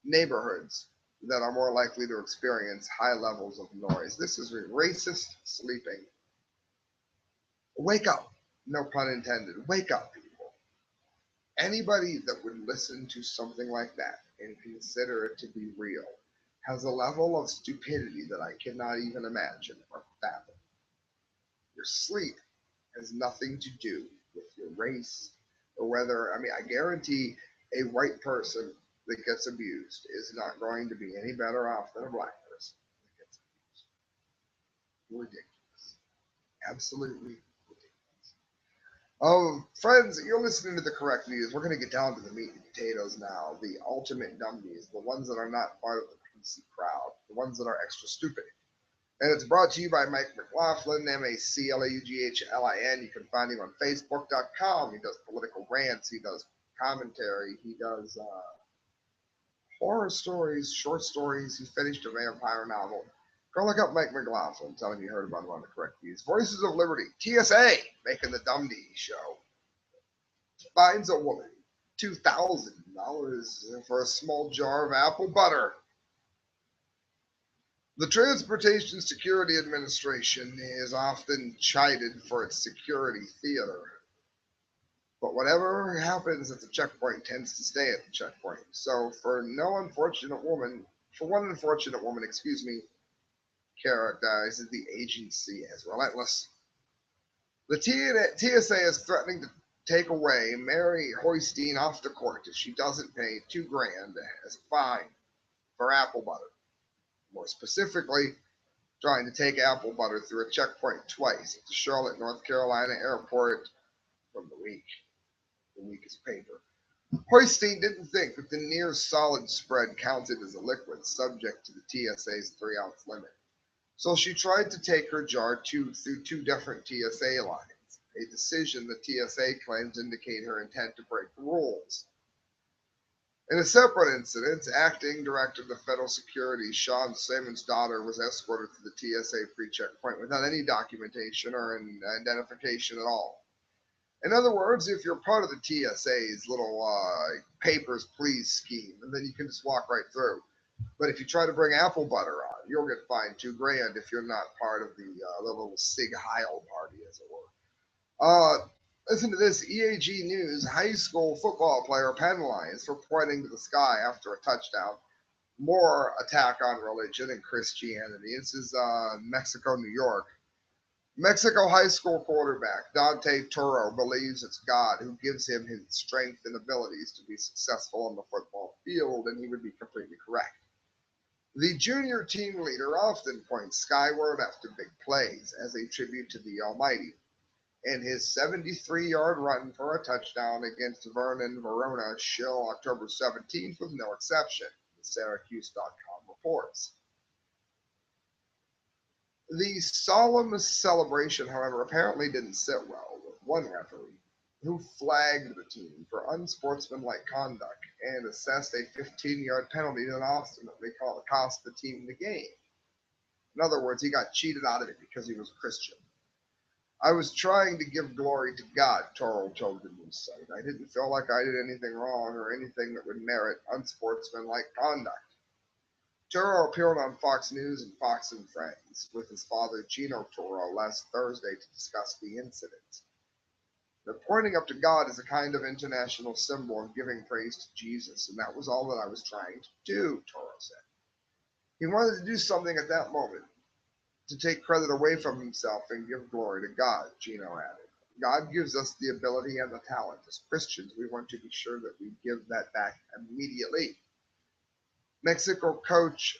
neighborhoods that are more likely to experience high levels of noise. This is racist sleeping. Wake up. No pun intended. Wake up, people. Anybody that would listen to something like that and consider it to be real has a level of stupidity that I cannot even imagine or fathom. Your sleep has nothing to do with your race or whether, I guarantee a white person that gets abused is not going to be any better off than a black person that gets abused. Ridiculous. Absolutely ridiculous. Oh, friends, you're listening to the correct news. We're going to get down to the meat and potatoes now. The ultimate dumb news, the ones that are not part of the PC crowd, the ones that are extra stupid. And it's brought to you by Mike McLaughlin, MacLaughLin. You can find him on Facebook.com. He does political rants. He does commentary. He does horror stories, short stories. He finished a vampire novel. Go look up Mike McLaughlin. Tell him you heard about him on the correct news. Voices of Liberty. TSA making the Dumb D show. Finds a woman $2,000 for a small jar of apple butter. The Transportation Security Administration is often chided for its security theater. But whatever happens at the checkpoint tends to stay at the checkpoint. So for one unfortunate woman, characterizes the agency as relentless. The TSA is threatening to take away Mary Hoystein off the court if she doesn't pay $2,000 as a fine for apple butter. More specifically, trying to take apple butter through a checkpoint twice at the Charlotte, North Carolina airport from the weakest paper. Hoystein didn't think that the near solid spread counted as a liquid subject to the TSA's 3-ounce limit. So she tried to take her jar through 2 different TSA lines, a decision the TSA claims indicate her intent to break the rules. In a separate incident, acting director of the Federal Security, Sean Simmons' daughter, was escorted to the TSA pre-checkpoint without any documentation or identification at all. In other words, if you're part of the TSA's little papers, please scheme, and then you can just walk right through. But if you try to bring apple butter on, you'll get fined $2,000 if you're not part of the little Sig Heil party, as it were. Listen to this. EAG News, high school football player penalized for pointing to the sky after a touchdown. More attack on religion and Christianity. This is Mexico, New York. Mexico high school quarterback Dante Toro believes it's God who gives him his strength and abilities to be successful on the football field, and he would be completely correct. The junior team leader often points skyward after big plays as a tribute to the Almighty, and his 73-yard run for a touchdown against Vernon Verona show October 17th was no exception, the Syracuse.com reports. The solemn celebration, however, apparently didn't sit well with one referee who flagged the team for unsportsmanlike conduct and assessed a 15-yard penalty that ultimately cost the team the game. In other words, he got cheated out of it because he was a Christian. I was trying to give glory to God, Toro told the news site. I didn't feel like I did anything wrong or anything that would merit unsportsmanlike conduct. Toro appeared on Fox News and Fox and Friends with his father Gino Toro last Thursday to discuss the incident. The pointing up to God is a kind of international symbol of giving praise to Jesus, and that was all that I was trying to do, Toro said. He wanted to do something at that moment to take credit away from himself and give glory to God, Gino added. God gives us the ability and the talent. As Christians, we want to be sure that we give that back immediately. Mexico coach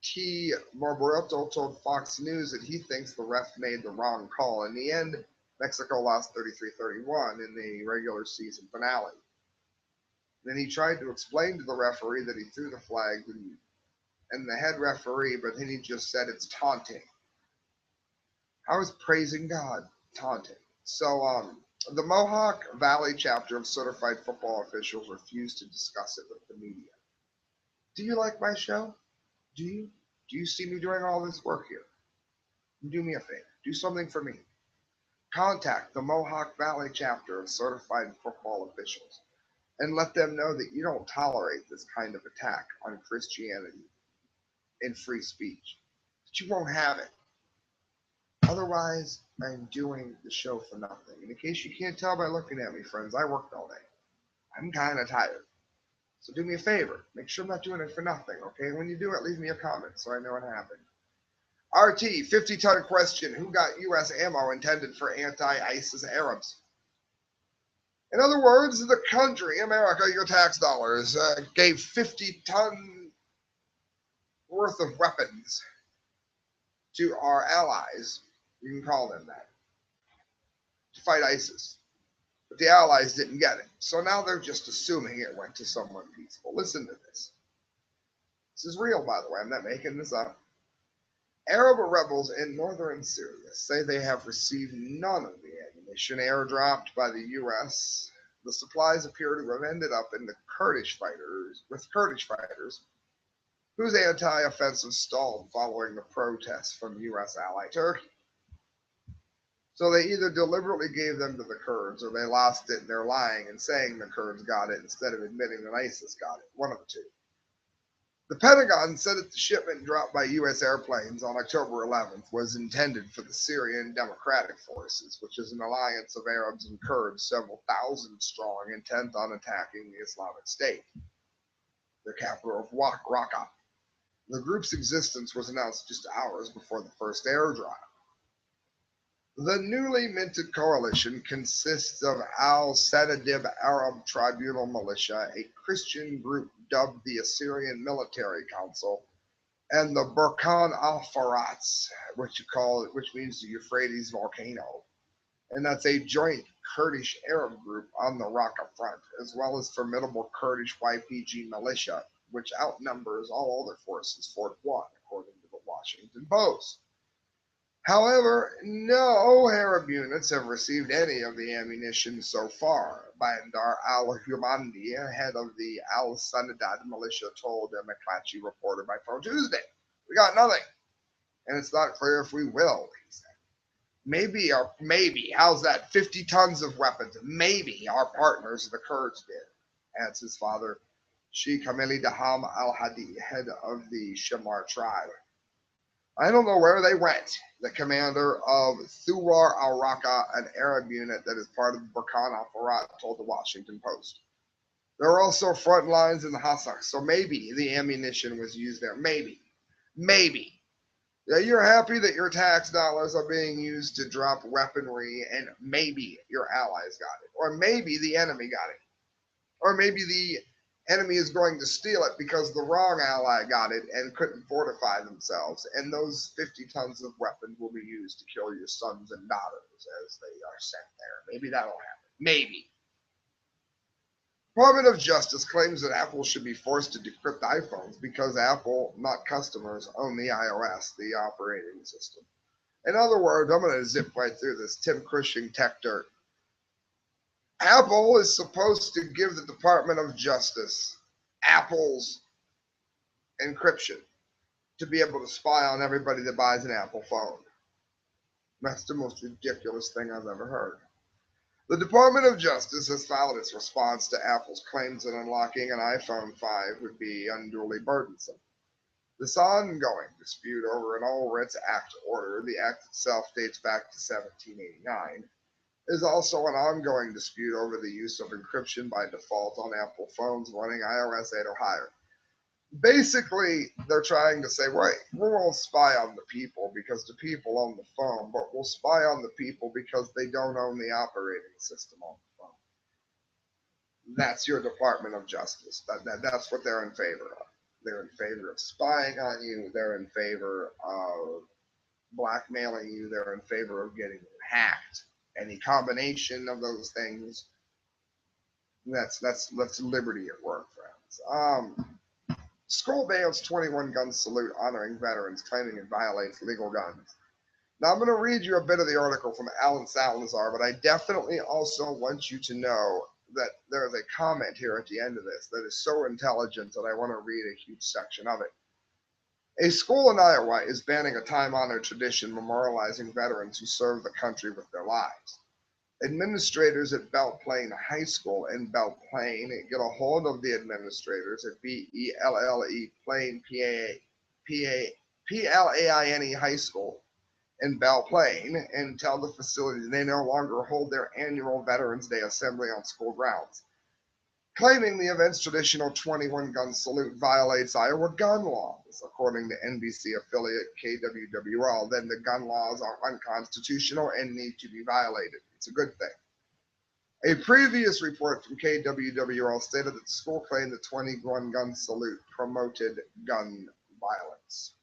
T. Barbaroto told Fox News that he thinks the ref made the wrong call. In the end, Mexico lost 33-31 in the regular season finale. Then he tried to explain to the referee that he threw the flag and the head referee, but then he just said it's taunting. How is praising God taunting? So, the Mohawk Valley chapter of certified football officials refused to discuss it with the media. Do you like my show? Do you? Do you see me doing all this work here? Do me a favor. Do something for me. Contact the Mohawk Valley chapter of certified football officials and let them know that you don't tolerate this kind of attack on Christianity and free speech. That you won't have it. Otherwise, I'm doing the show for nothing. And in case you can't tell by looking at me, friends, I worked all day. I'm kind of tired. So do me a favor. Make sure I'm not doing it for nothing, okay? When you do it, leave me a comment so I know what happened. RT, 50-ton question. Who got U.S. ammo intended for anti-ISIS Arabs? In other words, the country, America, your tax dollars, gave 50-ton worth of weapons to our allies. You can call them that. To fight ISIS. But the allies didn't get it. So now they're just assuming it went to someone peaceful. Listen to this. This is real, by the way. I'm not making this up. Arab rebels in northern Syria say they have received none of the ammunition airdropped by the U.S. The supplies appear to have ended up in the Kurdish fighters, whose anti-offensive stalled following the protests from U.S. ally Turkey. So they either deliberately gave them to the Kurds or they lost it and they're lying and saying the Kurds got it instead of admitting that ISIS got it. One of the two. The Pentagon said that the shipment dropped by U.S. airplanes on October 11th was intended for the Syrian Democratic Forces, which is an alliance of Arabs and Kurds several thousand strong intent on attacking the Islamic State, the capital of Raqqa. The group's existence was announced just hours before the first airdrop. The newly minted coalition consists of Al-Sanadib Arab Tribunal Militia, a Christian group dubbed the Assyrian Military Council, and the Burkhan al-Farats, which means the Euphrates volcano. And that's a joint Kurdish Arab group on the Raqqa front, as well as formidable Kurdish YPG militia, which outnumbers all other forces 4-1, according to the Washington Post. However, no Arab units have received any of the ammunition so far, Bandar al-Humandi, head of the Al-Sanadad militia, told a McClatchy reporter by phone Tuesday. We got nothing, and it's not clear if we will, he said. Maybe, how's that, 50 tons of weapons? Maybe our partners, the Kurds, did, adds his father, Sheikh Hamili Daham al-Hadi, head of the Shamar tribe. I don't know where they went. The commander of Thuwar al-Raqqa, an Arab unit that is part of the Burkhan al-Farad, told the Washington Post. There are also front lines in the Hassak, so maybe the ammunition was used there. Maybe. Yeah, you're happy that your tax dollars are being used to drop weaponry and maybe your allies got it. Or maybe the enemy got it. Or maybe the enemy is going to steal it because the wrong ally got it and couldn't fortify themselves. And those 50 tons of weapons will be used to kill your sons and daughters as they are sent there. Maybe that'll happen. Maybe. Department of Justice claims that Apple should be forced to decrypt iPhones because Apple, not customers, own the iOS, the operating system. In other words, I'm going to zip right through this Tim Cushing tech dirt. Apple is supposed to give the Department of Justice Apple's encryption to be able to spy on everybody that buys an Apple phone. That's the most ridiculous thing I've ever heard. The Department of Justice has filed its response to Apple's claims that unlocking an iPhone 5 would be unduly burdensome. This ongoing dispute over an All Writs Act order, the act itself dates back to 1789, is also an ongoing dispute over the use of encryption by default on Apple phones running iOS 8 or higher. Basically, they're trying to say, wait, we won't spy on the people because the people own the phone, but we'll spy on the people because they don't own the operating system on the phone. That's your Department of Justice. That's what they're in favor of. They're in favor of spying on you. They're in favor of blackmailing you. They're in favor of getting you hacked. Any combination of those things, that's liberty at work, friends. Scroll bans 21 gun salute honoring veterans, claiming it violates legal guns. Now I'm going to read you a bit of the article from Alan Salazar, but I definitely also want you to know that there is a comment here at the end of this that is so intelligent that I want to read a huge section of it. A school in Iowa is banning a time-honored tradition memorializing veterans who served the country with their lives. Administrators at Belle Plaine High School in Belle Plaine get a hold of the administrators at BELLE Plaine PLAINE High School in Belle Plaine and tell the facility they no longer hold their annual Veterans Day assembly on school grounds, claiming the event's traditional 21-gun salute violates Iowa gun laws. According to NBC affiliate KWWL, then the gun laws are unconstitutional and need to be violated. It's a good thing. A previous report from KWWL stated that the school claimed the 21-gun salute promoted gun violence.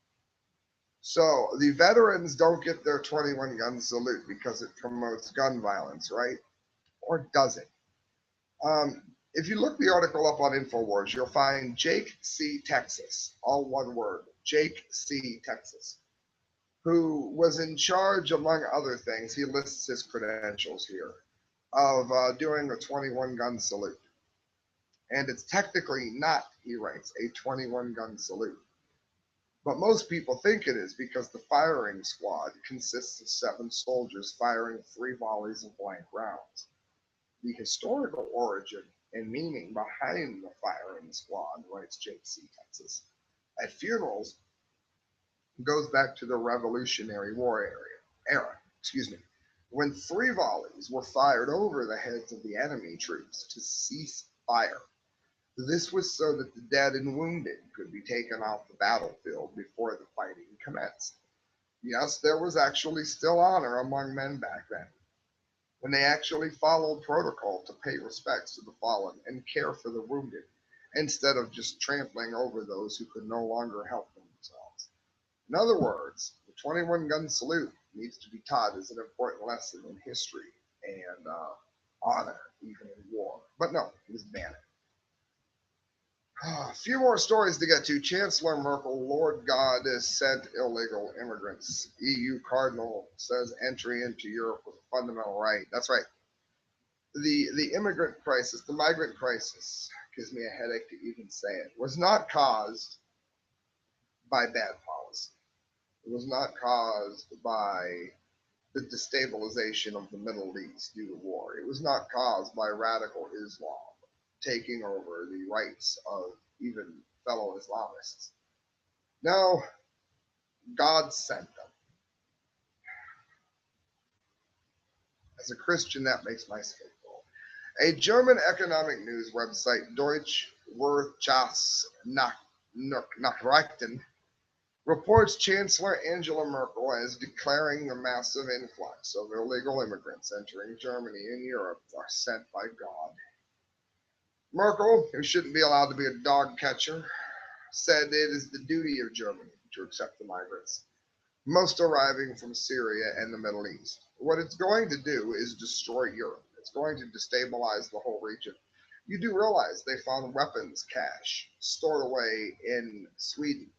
So the veterans don't get their 21-gun salute because it promotes gun violence, right? Or does it? If you look the article up on InfoWars, you'll find Jake C. Texas, all one word, Jake C. Texas, who was in charge, among other things, he lists his credentials here, of doing a 21-gun salute. And it's technically not, he writes, a 21-gun salute. But most people think it is because the firing squad consists of 7 soldiers firing 3 volleys of blank rounds. The historical origin and meaning behind the firing squad, writes J.C. Texas, at funerals goes back to the Revolutionary War era, when 3 volleys were fired over the heads of the enemy troops to cease fire. This was so that the dead and wounded could be taken off the battlefield before the fighting commenced. Yes, there was actually still honor among men back then, when they actually followed protocol to pay respects to the fallen and care for the wounded, instead of just trampling over those who could no longer help themselves. In other words, the 21-gun salute needs to be taught as an important lesson in history and honor, even in war. But no, it was banned. A few more stories to get to. Chancellor Merkel, Lord God has sent illegal immigrants. EU Cardinal says entry into Europe was a fundamental right. That's right. The immigrant crisis, the migrant crisis, gives me a headache to even say it, was not caused by bad policy. It was not caused by the destabilization of the Middle East due to war. It was not caused by radical Islam taking over the rights of even fellow Islamists. No, God sent them. As a Christian, that makes my skin crawl. A German economic news website, Deutsche Wirtschaftsnachrichten, reports Chancellor Angela Merkel as declaring the massive influx of illegal immigrants entering Germany and Europe are sent by God. Merkel, who shouldn't be allowed to be a dog catcher, said it is the duty of Germany to accept the migrants, most arriving from Syria and the Middle East. What it's going to do is destroy Europe. It's going to destabilize the whole region. You do realize they found weapons cache stored away in Sweden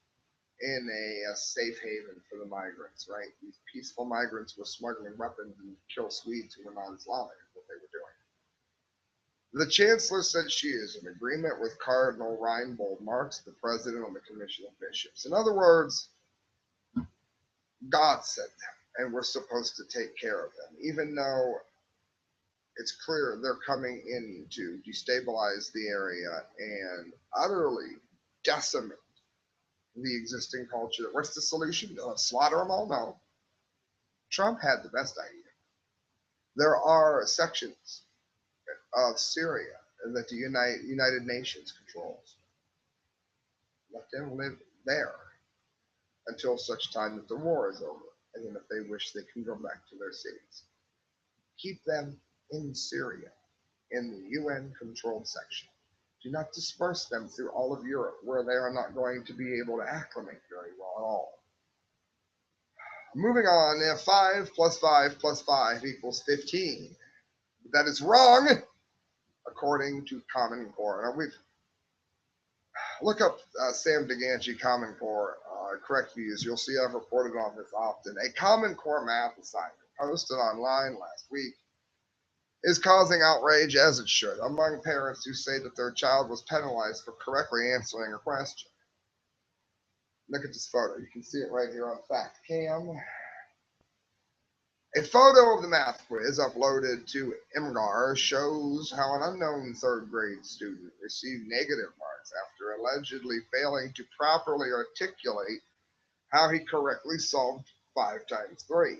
in a safe haven for the migrants, right? These peaceful migrants were smuggling weapons and kill Swedes who were non-Islamic, is what they were doing. The Chancellor said she is in agreement with Cardinal Reinbold Marx, the president of the Commission of Bishops. In other words, God sent them, and we're supposed to take care of them, even though it's clear they're coming in to destabilize the area and utterly decimate the existing culture. What's the solution? Slaughter them all? No. Trump had the best idea. There are sections of Syria that the United Nations controls. Let them live there until such time that the war is over. And then if they wish, they can go back to their cities. Keep them in Syria, in the UN-controlled section. Do not disperse them through all of Europe, where they are not going to be able to acclimate very well at all. Moving on, 5 plus 5 plus 5 equals 15. That is wrong, according to Common Core. Now, look up Sam DeGangi Common Core correct views. You'll see I've reported on this often. A Common Core math assignment posted online last week is causing outrage, as it should, among parents who say that their child was penalized for correctly answering a question. Look at this photo. You can see it right here on Fact Cam. A photo of the math quiz uploaded to IMGAR shows how an unknown third grade student received negative marks after allegedly failing to properly articulate how he correctly solved 5 times 3.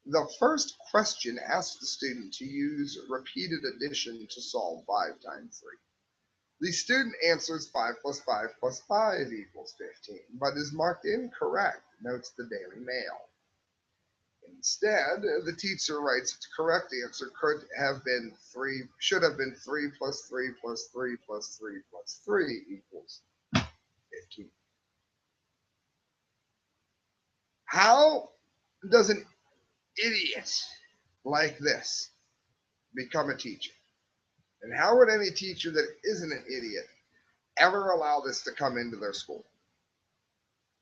The first question asked the student to use repeated addition to solve 5 times 3. The student answers 5 plus 5 plus 5 equals 15, but is marked incorrect, notes the Daily Mail. Instead, the teacher writes the correct answer should have been 3 plus 3 plus 3 plus 3 plus 3 equals 15. How does an idiot like this become a teacher? And how would any teacher that isn't an idiot ever allow this to come into their school?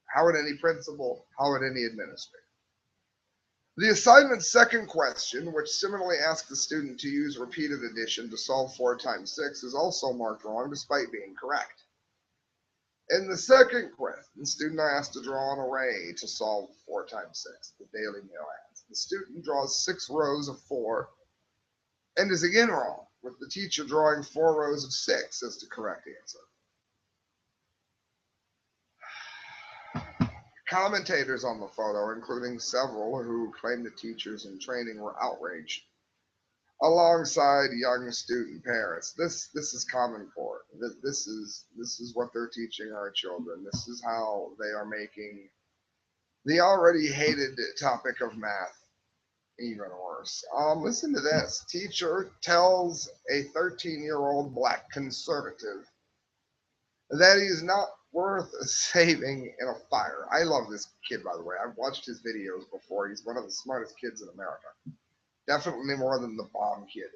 How would any principal, how would any administrator? The assignment's second question, which similarly asks the student to use repeated addition to solve 4 times 6, is also marked wrong despite being correct. In the second question, the student are asked to draw an array to solve 4 times 6, the Daily Mail adds. The student draws 6 rows of 4 and is again wrong, with the teacher drawing 4 rows of 6 as the correct answer. Commentators on the photo, including several who claim the teachers in training were outraged, alongside young student parents. This is Common Core. This is what they're teaching our children. This is how they are making the already hated topic of math even worse. Listen to this. Teacher tells a 13-year-old black conservative that he's not worth saving in a fire. I love this kid, by the way. I've watched his videos before. He's one of the smartest kids in America. Definitely more than the bomb kid.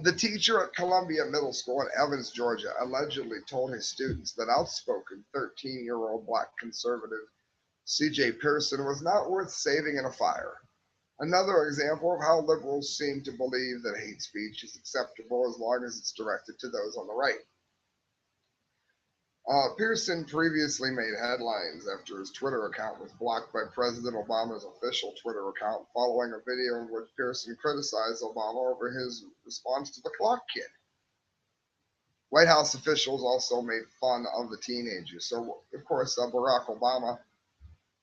The teacher at Columbia Middle School in Evans, Georgia, allegedly told his students that outspoken 13-year-old black conservative C.J. Pearson was not worth saving in a fire. Another example of how liberals seem to believe that hate speech is acceptable as long as it's directed to those on the right. Pearson previously made headlines after his Twitter account was blocked by President Obama's official Twitter account following a video in which Pearson criticized Obama over his response to the clock kid. White House officials also made fun of the teenagers. So, of course, Barack Obama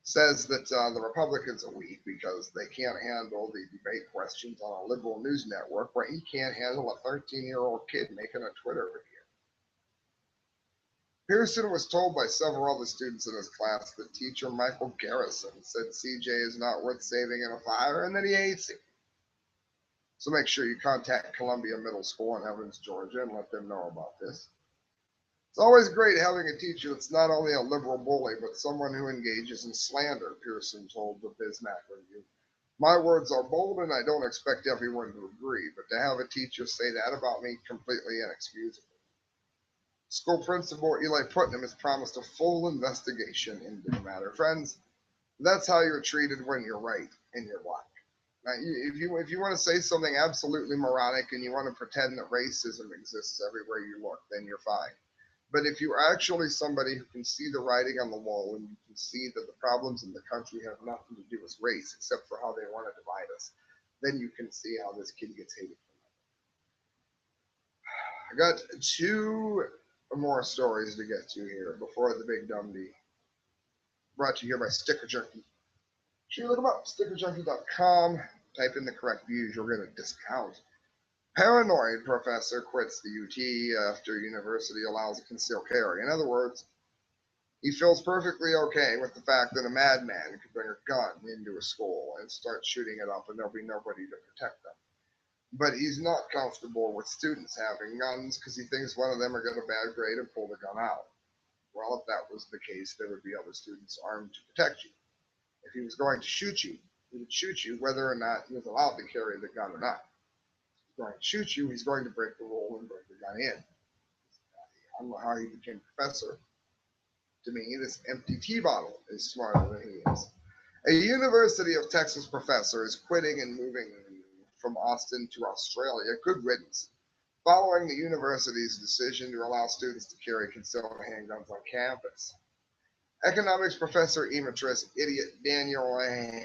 says that the Republicans are weak because they can't handle the debate questions on a liberal news network, but he can't handle a 13-year-old kid making a Twitter video. Pearson was told by several other students in his class that teacher Michael Garrison said CJ is not worth saving in a fire and that he hates him. So make sure you contact Columbia Middle School in Evans, Georgia, and let them know about this. It's always great having a teacher that's not only a liberal bully, but someone who engages in slander, Pearson told the Bismack Review. My words are bold, and I don't expect everyone to agree, but to have a teacher say that about me, completely inexcusable. School principal Eli Putnam has promised a full investigation into the matter. Friends, that's how you're treated when you're right and you're black. Now, if you want to say something absolutely moronic and you want to pretend that racism exists everywhere you look, then you're fine. But if you're actually somebody who can see the writing on the wall and you can see that the problems in the country have nothing to do with race except for how they want to divide us, then you can see how this kid gets hated. I got two more stories to get to here before the big dumb D. Brought to you here by Sticker Junkie. Sure, look them up, stickerjunkie.com. Type in the correct views, you'll get a discount. Paranoid professor quits the UT after university allows a concealed carry. In other words, he feels perfectly okay with the fact that a madman could bring a gun into a school and start shooting it up and there'll be nobody to protect them. But he's not comfortable with students having guns because he thinks one of them will get a bad grade and pull the gun out. Well, if that was the case, there would be other students armed to protect you. If he was going to shoot you, he would shoot you whether or not he was allowed to carry the gun or not. Going to shoot you, he's going to break the rule and bring the gun in. I don't know how he became professor. To me, this empty tea bottle is smarter than he is. A University of Texas professor is quitting and moving from Austin to Australia. Good riddance. Following the university's decision to allow students to carry concealed handguns on campus. Economics professor emeritus idiot Daniel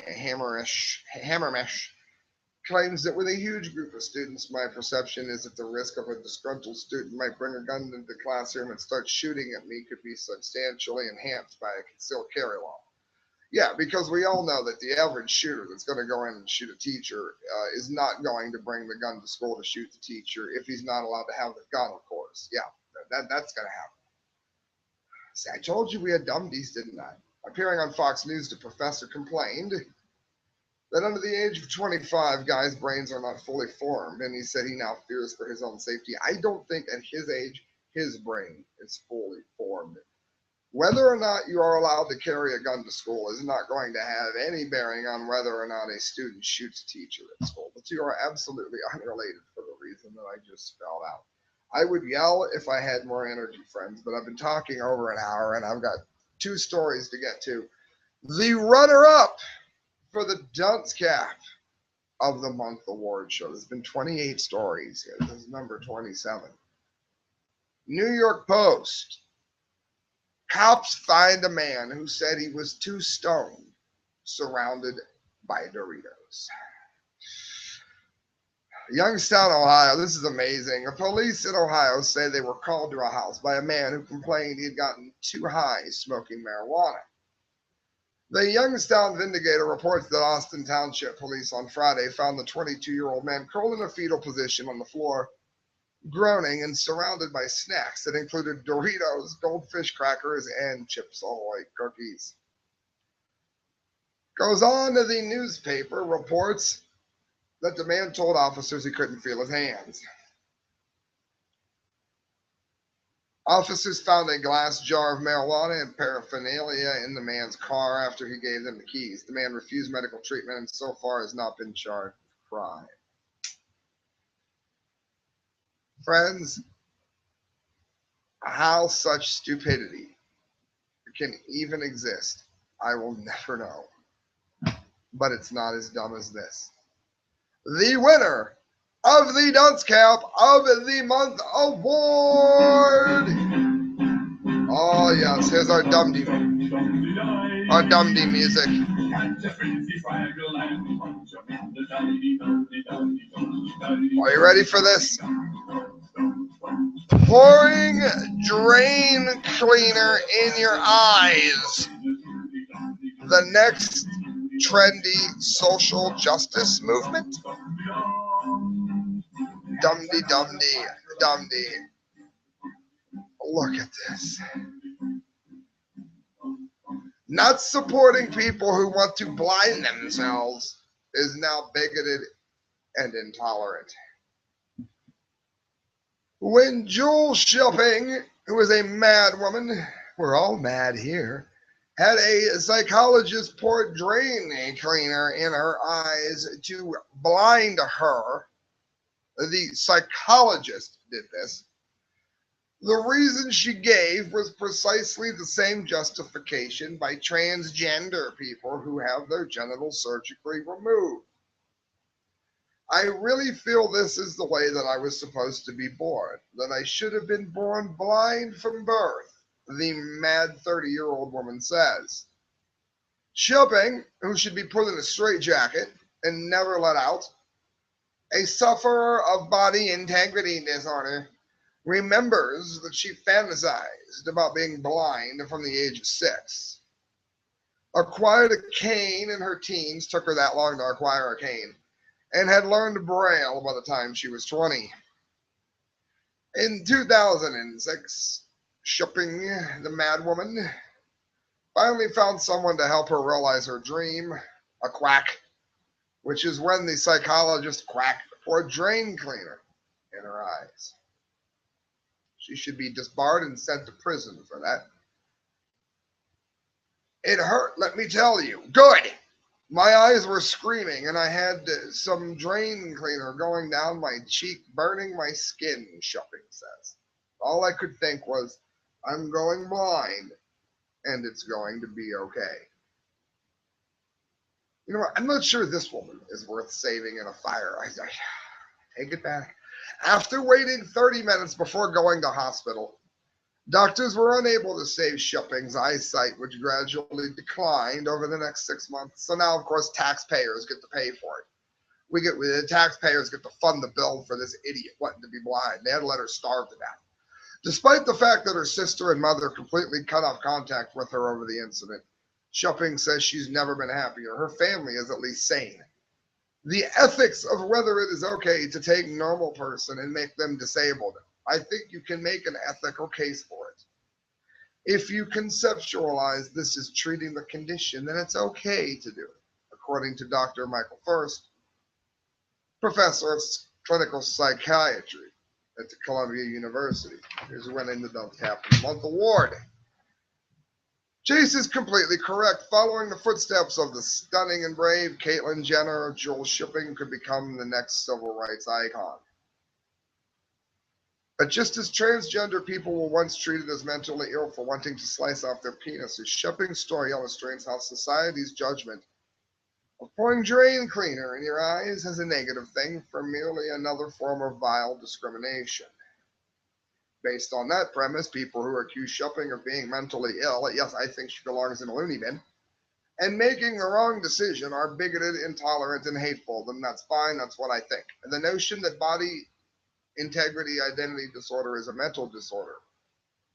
Hammermesh claims that with a huge group of students, my perception is that the risk of a disgruntled student might bring a gun into the classroom and start shooting at me could be substantially enhanced by a concealed carry law. Yeah, because we all know that the average shooter that's going to go in and shoot a teacher is not going to bring the gun to school to shoot the teacher if he's not allowed to have the gun, of course. Yeah, that's going to happen. See, I told you we had dumb D's, didn't I? Appearing on Fox News, the professor complained that under the age of 25, guys' brains are not fully formed, and he said he now fears for his own safety. I don't think at his age, his brain is fully formed. Whether or not you are allowed to carry a gun to school is not going to have any bearing on whether or not a student shoots a teacher at school. The two are absolutely unrelated for the reason that I just spelled out. I would yell if I had more energy, friends, but I've been talking over an hour and I've got two stories to get to. The runner-up for the Dunce Cap of the Month award show. There's been 28 stories here. This is number 27. New York Post. Cops find a man who said he was too stoned, surrounded by Doritos. Youngstown, Ohio. This is amazing. Police in Ohio say they were called to a house by a man who complained he had gotten too high smoking marijuana. The Youngstown Vindicator reports that Austin Township Police on Friday found the 22-year-old man curled in a fetal position on the floor, groaning and surrounded by snacks that included Doritos, goldfish crackers, and Chips Ahoy cookies. Goes on to the newspaper, reports that the man told officers he couldn't feel his hands. Officers found a glass jar of marijuana and paraphernalia in the man's car after he gave them the keys. The man refused medical treatment and so far has not been charged with crime. Friends, how such stupidity can even exist, I will never know. But it's not as dumb as this. The winner of the Dunce Cap of the Month award. Oh yes, here's our Dumdy music. Are you ready for this? Pouring drain cleaner in your eyes. The next trendy social justice movement? Dumdy. Look at this. Not supporting people who want to blind themselves is now bigoted and intolerant. When Jewel Shipping, who is a mad woman, we're all mad here, had a psychologist pour drain cleaner in her eyes to blind her, the psychologist did this. The reason she gave was precisely the same justification by transgender people who have their genitals surgically removed. I really feel this is the way that I was supposed to be born, that I should have been born blind from birth, the mad 30-year-old woman says. Shipping, who should be put in a straitjacket and never let out, a sufferer of body integrity disorder, remembers that she fantasized about being blind from the age of 6. Acquired a cane in her teens, took her that long to acquire a cane, and had learned Braille by the time she was 20. In 2006, Shipping, the mad woman, finally found someone to help her realize her dream, a quack, which is when the psychologist quacked for a drain cleaner in her eyes. She should be disbarred and sent to prison for that. It hurt, let me tell you. Good. My eyes were screaming, and I had some drain cleaner going down my cheek, burning my skin, Shipping says. All I could think was, I'm going blind, and it's going to be okay. You know what? I'm not sure this woman is worth saving in a fire. I take it back. After waiting 30 minutes before going to hospital, doctors were unable to save Shipping's eyesight, which gradually declined over the next 6 months. So now, of course, taxpayers get to pay for it. The taxpayers get to fund the bill for this idiot wanting to be blind. They had to let her starve to death. Despite the fact that her sister and mother completely cut off contact with her over the incident, Shipping says she's never been happier. Her family is at least sane. The ethics of whether it is okay to take a normal person and make them disabled, I think you can make an ethical case for it. If you conceptualize this as treating the condition, then it's okay to do it, according to Dr. Michael First, professor of clinical psychiatry at the Columbia University, who's winning the DUNCE Captain of the Month award. Chase is completely correct. Following the footsteps of the stunning and brave Caitlyn Jenner, Jewel Shipping could become the next civil rights icon. But just as transgender people were once treated as mentally ill for wanting to slice off their penises, Shipping's story illustrates how society's judgment of pouring drain cleaner in your eyes is a negative thing for merely another form of vile discrimination. Based on that premise, people who accuse Shipping of being mentally ill, yes, I think she belongs in a loony bin, and making the wrong decision are bigoted, intolerant, and hateful, then that's fine, that's what I think. And the notion that body integrity identity disorder is a mental disorder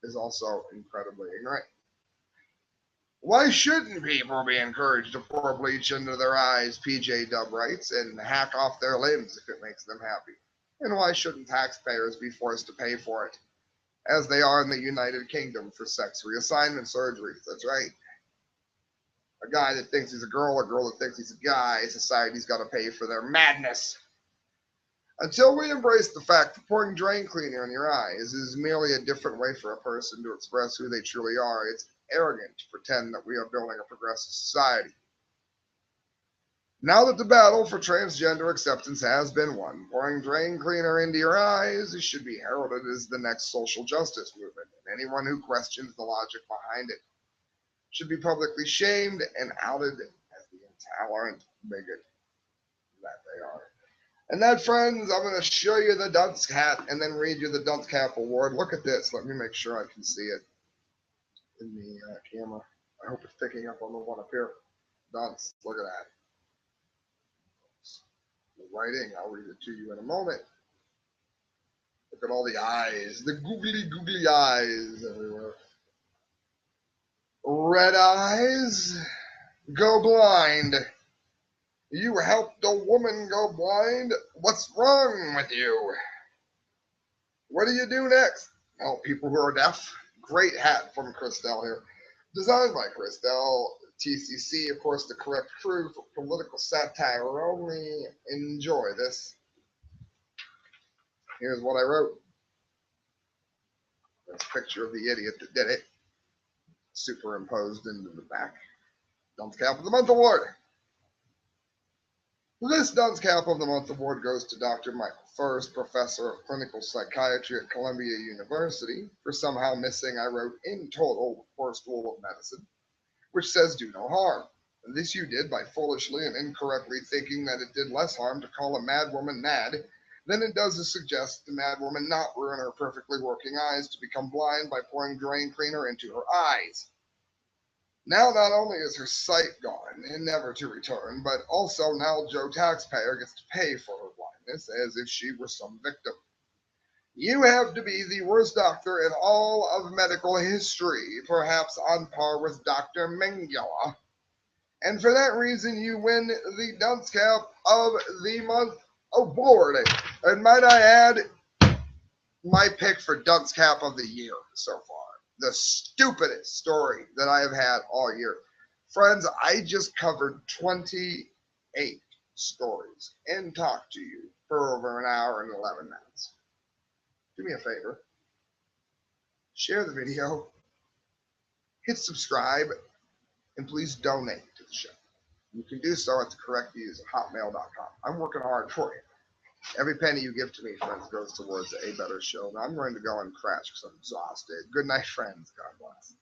is also incredibly ignorant. Why shouldn't people be encouraged to pour bleach into their eyes, PJ Dub writes, and hack off their limbs if it makes them happy? And why shouldn't taxpayers be forced to pay for it, as they are in the United Kingdom for sex reassignment surgeries? That's right. A guy that thinks he's a girl that thinks he's a guy, society's got to pay for their madness. Until we embrace the fact that pouring drain cleaner in your eyes is merely a different way for a person to express who they truly are, it's arrogant to pretend that we are building a progressive society. Now that the battle for transgender acceptance has been won, pouring drain cleaner into your eyes should be heralded as the next social justice movement, and anyone who questions the logic behind it should be publicly shamed and outed as the intolerant bigot that they are. And that, friends, I'm going to show you the dunce cap and then read you the dunce cap award. Look at this. Let me make sure I can see it in the camera. I hope it's picking up on the one up here. Dunce. Look at that. The writing, I'll read it to you in a moment. Look at all the eyes, the googly eyes everywhere. Red eyes, go blind. You helped a woman go blind? What's wrong with you? What do you do next? Help people who are deaf. Great hat from Christelle here. Designed by Christelle. TCC, of course, the correct crew for political satire only. Enjoy this. Here's what I wrote. There's a picture of the idiot that did it, superimposed into the back. Dunce Cap of the Month Award. This Dunce Cap of the Month Award goes to Dr. Michael First, Professor of Clinical Psychiatry at Columbia University, for somehow missing, I wrote, in total, the first rule of medicine, which says do no harm. And this you did by foolishly and incorrectly thinking that it did less harm to call a mad woman mad than it does to suggest the mad woman not ruin her perfectly working eyes to become blind by pouring drain cleaner into her eyes. Now not only is her sight gone and never to return, but also now Joe taxpayer gets to pay for her blindness as if she were some victim. You have to be the worst doctor in all of medical history, perhaps on par with Dr. Mengele. And for that reason, you win the Dunce Cap of the Month Award. And might I add, my pick for Dunce Cap of the Year so far. The stupidest story that I have had all year. Friends, I just covered 28 stories and talked to you for over an hour and 11 minutes. Do me a favor. Share the video. Hit subscribe. And please donate to the show. You can do so at the correct views at hotmail.com. I'm working hard for you. Every penny you give to me, friends, goes towards a better show. Now I'm going to go and crash because I'm exhausted. Good night, friends. God bless.